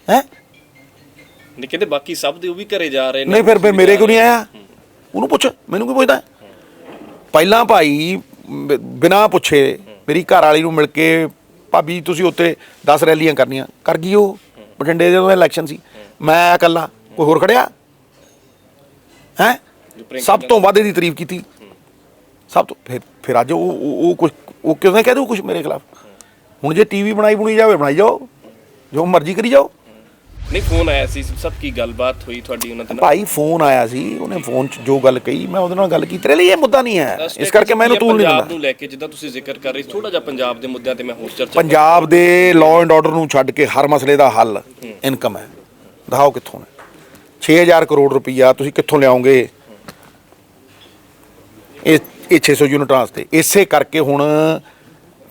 ਹੈ ਨਹੀਂ ਕਹਿੰਦੇ ਬਾਕੀ ਸਭ ਦੇ ਉਹ ਵੀ ਘਰੇ ਜਾ ਰਹੇ ਨੇ। ਨਹੀਂ ਫਿਰ ਮੇਰੇ ਕਿਉਂ ਨਹੀਂ ਆਇਆ? ਉਹਨੂੰ ਪੁੱਛ, ਮੈਨੂੰ ਕੀ ਪੁੱਛਦਾ? ਪਹਿਲਾਂ ਭਾਈ ਬਿਨਾਂ ਪੁੱਛੇ ਮੇਰੀ ਘਰ ਵਾਲੀ ਨੂੰ ਮਿਲ ਕੇ, ਭਾਬੀ ਤੁਸੀਂ ਉੱਤੇ 10 ਰੈਲੀਆਂ ਕਰਨੀਆਂ, ਕਰ ਗਈ ਉਹ। ਬਠਿੰਡੇ ਜਦੋਂ ਇਲੈਕਸ਼ਨ ਸੀ, ਮੈਂ ਇਕੱਲਾ, ਕੋਈ ਹੋਰ ਖੜਿਆ ਹੈ? ਸਭ ਤੋਂ ਵੱਧ ਇਹਦੀ ਤਾਰੀਫ ਕੀਤੀ, ਸਭ ਤੋਂ। ਫਿਰ ਅੱਜ ਉਹ ਕੁਝ, ਉਹ ਕਿਉਂ ਕਹਿ ਦੂ ਕੁਛ ਮੇਰੇ ਖਿਲਾਫ? ਹੁਣ ਜੇ ਟੀਵੀ ਬਣਾਈ ਜਾਵੇ, ਬਣਾਈ ਜਾਓ, ਜੋ ਮਰਜ਼ੀ ਕਰੀ ਜਾਓ। ਨਹੀਂ ਫੋਨ ਆਇਆ ਸੀ ਸਭ, ਕੀ ਗੱਲਬਾਤ ਹੋਈ ਤੁਹਾਡੀ ਉਹਨਾਂ ਦੇ ਨਾਲ? ਭਾਈ ਫੋਨ ਆਇਆ ਸੀ, ਉਹਨੇ ਫੋਨ 'ਚ ਜੋ ਗੱਲ ਕਹੀ ਮੈਂ ਉਹਦੇ ਨਾਲ ਗੱਲ ਕੀਤੀ। ਤੇਰੇ ਲਈ ਇਹ ਮੁੱਦਾ ਨਹੀਂ ਹੈ, ਇਸ ਕਰਕੇ ਮੈਂ ਇਹਨੂੰ ਤੂਲ ਨਹੀਂ ਦਿੰਦਾ। ਪੰਜਾਬ ਨੂੰ ਲੈ ਕੇ ਜਿੱਦਾਂ ਤੁਸੀਂ ਜ਼ਿਕਰ ਕਰ ਰਹੇ, ਥੋੜਾ ਜਿਹਾ ਪੰਜਾਬ ਦੇ ਮੁੱਦਿਆਂ ਤੇ ਮੈਂ ਹੋਰ ਚਰਚਾ। ਪੰਜਾਬ ਦੇ ਲਾਅ ਐਂਡ ਆਰਡਰ ਨੂੰ ਛੱਡ ਕੇ ਹਰ ਮਸਲੇ ਦਾ ਹੱਲ ਇਨਕਮ ਹੈ। ਦਿਖਾਓ ਕਿੱਥੋਂ ਨੇ 6000 ਕਰੋੜ ਰੁਪਈਆ ਤੁਸੀਂ ਕਿੱਥੋਂ ਲਿਆਓਗੇ ਇਹ 600 ਯੂਨਿਟਾਂ ਵਾਸਤੇ? ਇਸੇ ਕਰਕੇ ਹੁਣ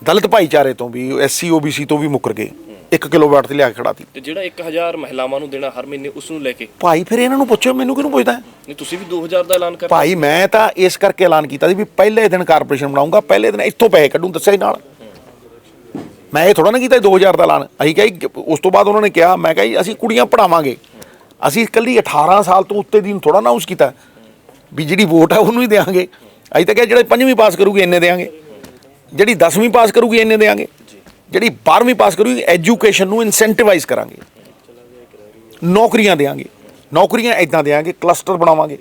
ਦਲਿਤ ਭਾਈਚਾਰੇ ਤੋਂ ਵੀ, SC OBC ਤੋਂ ਵੀ ਮੁੱਕਰ ਗਏ। 1 ਕਿਲੋਵਾਟ ਤੇ ਲਿਆ ਕੇ ਖੜਾਤੀ। ਤੇ ਜਿਹੜਾ 1000 ਮਹਿਲਾਵਾਂ ਨੂੰ ਦੇਣਾ ਹਰ ਮਹੀਨੇ, ਉਸ ਨੂੰ ਲੈ ਕੇ ਭਾਈ ਫਿਰ ਇਹਨਾਂ ਨੂੰ ਪੁੱਛੋ, ਮੈਨੂੰ ਕਿਹਨੂੰ ਪੁੱਛਦਾ? ਨਹੀਂ ਤੁਸੀਂ ਵੀ 2000 ਦਾ ਐਲਾਨ ਕਰ ਭਾਈ। ਮੈਂ ਤਾਂ ਇਸ ਕਰਕੇ ਐਲਾਨ ਕੀਤਾ ਸੀ ਵੀ ਪਹਿਲੇ ਦਿਨ ਕਾਰਪੋਰੇਸ਼ਨ ਬਣਾਉਂਗਾ, ਪਹਿਲੇ ਦਿਨ ਇੱਥੋਂ ਪੈਸੇ ਕੱਢੂ, ਦੱਸਿਆ ਹੀ ਨਾਲ। ਮੈਂ ਇਹ ਥੋੜਾ ਨਾ ਕੀਤਾ 2000 ਦਾ ਐਲਾਨ। ਅਸੀਂ ਕਹੀ ਉਸ ਤੋਂ ਬਾਅਦ ਉਹਨਾਂ ਨੇ ਕਿਹਾ, ਮੈਂ ਕਿਹਾ ਜੀ ਅਸੀਂ ਕੁੜੀਆਂ ਪੜਾਵਾਂਗੇ। ਅਸੀਂ ਇਕੱਲੀ 18 ਸਾਲ ਤੋਂ ਉੱਤੇ ਦੀ ਨੂੰ ਥੋੜਾ ਅਨਾਊਂਸ ਕੀਤਾ ਵੀ ਜਿਹੜੀ ਵੋਟ ਆ ਉਹਨੂੰ ਹੀ ਦੇਵਾਂਗੇ। ਅਸੀਂ ਤਾਂ ਕਿਹਾ ਜਿਹੜੇ 5ਵੀਂ ਪਾਸ ਕਰੂਗੀ ਇੰਨੇ ਦੇਵਾਂਗੇ, ਜਿਹੜੀ 10ਵੀਂ ਪਾਸ ਕਰੂਗੀ ਇੰਨੇ ਦੇਵਾਂਗੇ, ਜਿਹੜੀ 12ਵੀਂ ਪਾਸ ਕਰੂਗੀ ਐਜੂਕੇਸ਼ਨ ਨੂੰ ਇਨਸੈਂਟਿਵਾਈਜ਼ ਕਰਾਂਗੇ, ਨੌਕਰੀਆਂ ਦੇਵਾਂਗੇ, ਨੌਕਰੀਆਂ ਇੱਦਾਂ ਦੇਵਾਂਗੇ, ਕਲਸਟਰ ਬਣਾਵਾਂਗੇ।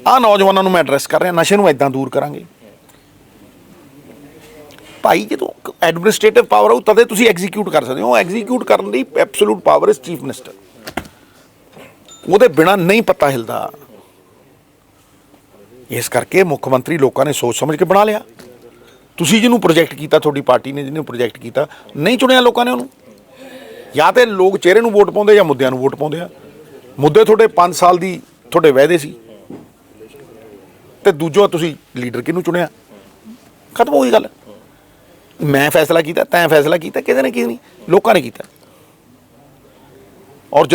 ਆਹ ਨੌਜਵਾਨਾਂ ਨੂੰ ਮੈਂ ਐਡਰੈਸ ਕਰ ਰਿਹਾ, ਨਸ਼ੇ ਨੂੰ ਇੱਦਾਂ ਦੂਰ ਕਰਾਂਗੇ। ਭਾਈ ਜਦੋਂ ਐਡਮਿਨਿਸਟ੍ਰੇਟਿਵ ਪਾਵਰ ਆਊ ਤਦੇ ਤੁਸੀਂ ਐਗਜ਼ੀਕਿਊਟ ਕਰ ਸਕਦੇ ਹੋ। ਐਗਜ਼ੀਕਿਊਟ ਕਰਨ ਦੀ ਐਬਸੋਲੂਟ ਪਾਵਰ ਇਸ ਚੀਫ ਮਿਨਿਸਟਰ, ਉਹਦੇ ਬਿਨਾਂ ਨਹੀਂ ਪਤਾ ਹਿਲਦਾ। ਇਸ ਕਰਕੇ ਮੁੱਖ ਮੰਤਰੀ ਲੋਕਾਂ ਨੇ ਸੋਚ ਸਮਝ ਕੇ ਬਣਾ ਲਿਆ। ਤੁਸੀਂ ਜਿਹਨੂੰ ਪ੍ਰੋਜੈਕਟ ਕੀਤਾ, ਤੁਹਾਡੀ ਪਾਰਟੀ ਨੇ ਜਿਹਨੂੰ ਪ੍ਰੋਜੈਕਟ ਕੀਤਾ, ਨਹੀਂ ਚੁਣਿਆ ਲੋਕਾਂ ਨੇ ਉਹਨੂੰ। ਜਾਂ ਤੇ ਲੋਕ ਚਿਹਰੇ ਨੂੰ ਵੋਟ ਪਾਉਂਦੇ ਜਾਂ ਮੁੱਦਿਆਂ ਨੂੰ ਵੋਟ ਪਾਉਂਦੇ ਆ। ਮੁੱਦੇ ਤੁਹਾਡੇ 5 ਸਾਲ ਦੀ ਤੁਹਾਡੇ ਵਾਅਦੇ ਸੀ, ਤੇ ਦੂਜਾ ਤੁਸੀਂ ਲੀਡਰ ਕਿਹਨੂੰ ਚੁਣਿਆ? ਖਤਮ ਹੋ ਗਈ ਗੱਲ। ਮੈਂ ਫੈਸਲਾ ਕੀਤਾ, ਤੈਂ ਫੈਸਲਾ ਕੀਤਾ, ਕਿਸੇ ਨੇ ਕੀ ਨਹੀਂ, ਲੋਕਾਂ ਨੇ ਕੀਤਾ। ਔਰ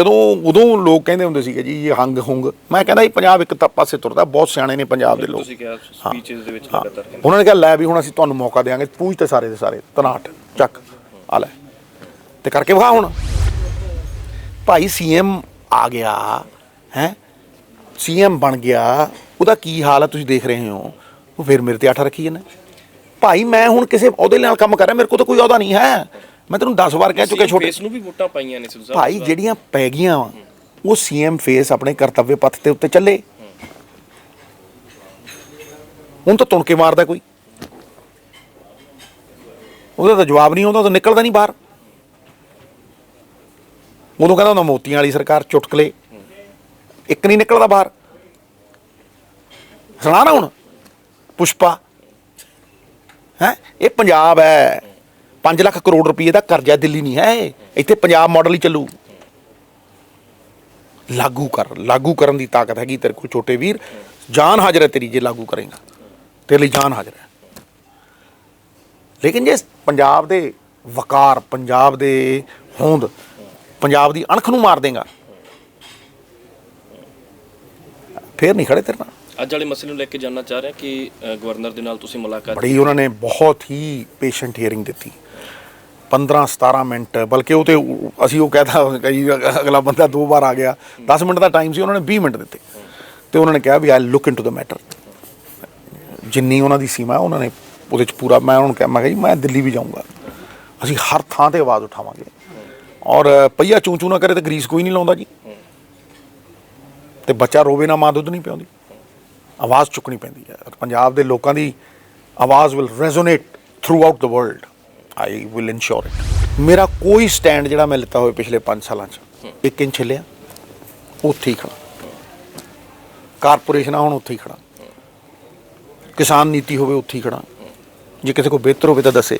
ਉਦੋਂ ਲੋਕ ਕਹਿੰਦੇ ਹੁੰਦੇ ਸੀਗੇ ਜੀ ਇਹ ਹੰਗ ਹੁੰਗ, ਮੈਂ ਕਹਿੰਦਾ ਜੀ ਪੰਜਾਬ ਇੱਕ ਪਾਸੇ ਤੁਰਦਾ, ਬਹੁਤ ਸਿਆਣੇ ਨੇ ਪੰਜਾਬ ਦੇ ਲੋਕ। ਤੁਸੀਂ ਕਿਹਾ ਸਪੀਚਸ ਦੇ ਵਿੱਚ ਲਗਾਤਾਰ ਉਹਨਾਂ ਨੇ ਕਿਹਾ ਲੈ ਵੀ ਹੁਣ ਅਸੀਂ ਤੁਹਾਨੂੰ ਮੌਕਾ ਦੇਵਾਂਗੇ, ਪੂਛ ਤੇ ਸਾਰੇ ਦੇ ਸਾਰੇ ਤਨਾਟ ਚੱਕ ਆ ਲੈ ਤੇ ਕਰਕੇ ਵਿਖਾ। ਹੁਣ ਭਾਈ CM ਆ ਗਿਆ ਹੈ, CM ਬਣ ਗਿਆ, ਉਹਦਾ ਕੀ ਹਾਲ ਹੈ ਤੁਸੀਂ ਦੇਖ ਰਹੇ ਹੋ। ਉਹ ਫਿਰ ਮੇਰੇ ਤੇ ਆਠਾ ਰੱਖੀ ਜਾਂਦਾ। ਭਾਈ ਮੈਂ ਹੁਣ ਕਿਸੇ ਅਹੁਦੇ ਨਾਲ ਕੰਮ ਕਰ ਰਿਹਾ, ਮੇਰੇ ਕੋਲ ਤਾਂ ਕੋਈ ਅਹੁਦਾ ਨਹੀਂ ਹੈ। ਮੈਂ ਤੈਨੂੰ 10 ਵਾਰ ਕਹਿ ਚੁੱਕਿਆ ਛੋਟੇ ਫੇਸ ਨੂੰ ਵੀ ਵੋਟਾਂ ਪਾਈਆਂ ਨੇ ਭਾਈ, ਜਿਹੜੀਆਂ ਪੈ ਗਈਆਂ ਉਹ CM ਫੇਸ ਆਪਣੇ ਕਰਤੱਵਯ ਪੱਥ ਤੇ ਉੱਤੇ ਚੱਲੇ। ਹੁਣ ਤਾਂ ਤੁਣ ਕੇ ਮਾਰਦਾ ਕੋਈ, ਉਹਦਾ ਤਾਂ ਜਵਾਬ ਨਹੀਂ ਆਉਂਦਾ, ਤਾਂ ਨਿਕਲਦਾ ਨਹੀਂ ਬਾਹਰ। ਉਦੋਂ ਕਹਿੰਦਾ ਹੁੰਦਾ ਮੋਤੀਆਂ ਵਾਲੀ ਸਰਕਾਰ, ਚੁਟਕਲੇ, ਇੱਕ ਨਹੀਂ ਨਿਕਲਦਾ ਬਾਹਰ। ਸੁਣਾ ਨਾ ਹੁਣ ਪੁਸ਼ਪਾ ਹੈ, ਇਹ ਪੰਜਾਬ ਹੈ। 5 ਲੱਖ ਕਰੋੜ ਰੁਪਏ ਦਾ ਕਰਜ਼ਾ, ਦਿੱਲੀ ਨਹੀਂ ਹੈ ਇਹ। ਇੱਥੇ ਪੰਜਾਬ ਮਾਡਲ ਹੀ ਚੱਲੂ। ਲਾਗੂ ਕਰਨ ਦੀ ਤਾਕਤ ਹੈਗੀ ਤੇਰੇ ਕੋਲ ਛੋਟੇ ਵੀਰ। ਜਾਨ ਹਾਜ਼ਰ ਹੈ ਤੇਰੀ, ਜੇ ਲਾਗੂ ਕਰੇਗਾ ਤੇਰੇ ਲਈ ਜਾਨ ਹਾਜ਼ਰ ਹੈ। ਲੇਕਿਨ ਜੇ ਪੰਜਾਬ ਦੇ ਵਕਾਰ, ਪੰਜਾਬ ਦੇ ਹੋਂਦ, ਪੰਜਾਬ ਦੀ ਅਣਖ ਨੂੰ ਮਾਰ ਦੇਗਾ, ਫੇਰ ਨਹੀਂ ਖੜੇ ਤੇਰੇ ਨਾਲ। ਅੱਜ ਵਾਲੇ ਮਸਲੇ ਨੂੰ ਲੈ ਕੇ ਜਾਨਣਾ ਚਾਹ ਰਿਹਾ ਕਿ ਗਵਰਨਰ ਦੇ ਨਾਲ ਤੁਸੀਂ ਮੁਲਾਕਾਤ ਬੜੀ, ਉਹਨਾਂ ਨੇ ਬਹੁਤ ਹੀ ਪੇਸ਼ੈਂਟ ਹੀਅਰਿੰਗ ਦਿੱਤੀ, 15-17 ਮਿੰਟ। ਬਲਕਿ ਉਹ ਤੇ ਅਸੀਂ ਉਹ ਕਹਿਤਾ, ਕਈ ਅਗਲਾ ਬੰਦਾ 2 ਵਾਰ ਆ ਗਿਆ। 10 ਮਿੰਟ ਦਾ ਟਾਈਮ ਸੀ, ਉਹਨਾਂ ਨੇ 20 ਮਿੰਟ ਦਿੱਤੇ। ਤੇ ਉਹਨਾਂ ਨੇ ਕਿਹਾ ਵੀ I look into the matter. ਜਿੰਨੀ ਉਹਨਾਂ ਦੀ ਸੀਮਾ ਉਹਨਾਂ ਨੇ ਉਹਦੇ 'ਚ ਪੂਰਾ। ਮੈਂ ਉਹਨਾਂ ਨੂੰ ਕਿਹਾ, ਮੈਂ ਕਿਹਾ ਜੀ ਮੈਂ ਦਿੱਲੀ ਵੀ ਜਾਊਂਗਾ, ਅਸੀਂ ਹਰ ਥਾਂ ਤੇ ਆਵਾਜ਼ ਉਠਾਵਾਂਗੇ ਔਰ ਪਈਆ ਚੂੰ ਚੂੰ ਨਾ ਕਰੇ ਤਾਂ ਗਰੀਸ ਕੋਈ ਨਹੀਂ ਲਾਉਂਦਾ ਜੀ ਤੇ ਬੱਚਾ ਰੋਵੇ ਨਾ ਮਾਂ ਦੁੱਧ ਨਹੀਂ ਪਿਆਉਂਦੀ ਆਵਾਜ਼ ਚੁੱਕਣੀ ਪੈਂਦੀ ਹੈ ਪੰਜਾਬ ਦੇ ਲੋਕਾਂ ਦੀ ਆਵਾਜ਼ will resonate throughout the world I will ensure it ਮੇਰਾ ਕੋਈ ਸਟੈਂਡ ਜਿਹੜਾ ਮੈਂ ਲਿੱਤਾ ਹੋਵੇ ਪਿਛਲੇ 5 ਸਾਲਾਂ 'ਚ 1 ਇੰਚ ਹਿੱਲਿਆ ਉੱਥੇ ਹੀ ਖੜਾ ਕਾਰਪੋਰੇਸ਼ਨਾਂ ਹੁਣ ਉੱਥੇ ਹੀ ਖੜਾ ਕਿਸਾਨ ਨੀਤੀ ਹੋਵੇ ਉੱਥੇ ਹੀ ਖੜਾ ਜੇ ਕਿਸੇ ਕੋਲ ਬਿਹਤਰ ਹੋਵੇ ਤਾਂ ਦੱਸੇ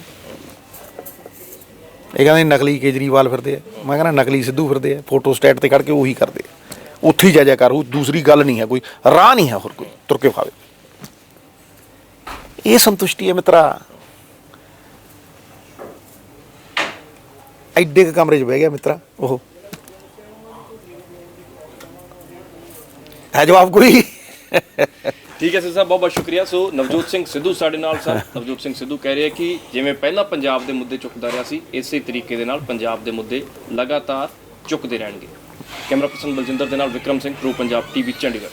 ਇਹ ਕਹਿੰਦੇ ਨਕਲੀ ਕੇਜਰੀਵਾਲ ਫਿਰਦੇ ਆ ਮੈਂ ਕਹਿੰਦਾ ਨਕਲੀ ਸਿੱਧੂ ਫਿਰਦੇ ਆ ਫੋਟੋ ਸਟੇਟ ਤੇ ਖੜ ਕੇ ਉਹੀ ਕਰਦੇ ਆ ਉੱਥੇ ਹੀ ਜਾ ਕਰ ਉਹ ਦੂਸਰੀ ਗੱਲ ਨਹੀਂ ਹੈ ਕੋਈ ਰਾਹ ਨਹੀਂ ਹੈ ਹੋਰ ਕੋਈ ਤੁਰ ਕੇ ਖਾਵੇ ਇਹ ਸੰਤੁਸ਼ਟੀ ਹੈ ਮਿੱਤਰਾ ਐਡੇ ਕੁ ਕਮਰੇ 'ਚ ਬਹਿ ਗਿਆ ਮਿੱਤਰਾ ਉਹ ਹੈ ਜਵਾਬ ਕੋਈ ਠੀਕ ਹੈ ਸਿੱਧੂ ਸਾਹਿਬ ਬਹੁਤ ਬਹੁਤ ਸ਼ੁਕਰੀਆ। ਸੋ ਨਵਜੋਤ ਸਿੰਘ ਸਿੱਧੂ ਸਾਡੇ ਨਾਲ ਸਨ। ਨਵਜੋਤ ਸਿੰਘ ਸਿੱਧੂ ਕਹਿ ਰਹੇ ਕਿ ਜਿਵੇਂ ਪਹਿਲਾਂ ਪੰਜਾਬ ਦੇ ਮੁੱਦੇ ਚੁੱਕਦਾ ਰਿਹਾ ਸੀ ਇਸੇ ਤਰੀਕੇ ਦੇ ਨਾਲ ਪੰਜਾਬ ਦੇ ਮੁੱਦੇ ਲਗਾਤਾਰ ਚੁੱਕਦੇ ਰਹਿਣਗੇ। ਕੈਮਰਾ ਪਰਸਨ ਬਲਜਿੰਦਰ ਦੇ ਨਾਲ ਵਿਕਰਮ ਸਿੰਘ ਟਰੂ ਪੰਜਾਬ ਟੀਵੀ ਚੰਡੀਗੜ੍ਹ।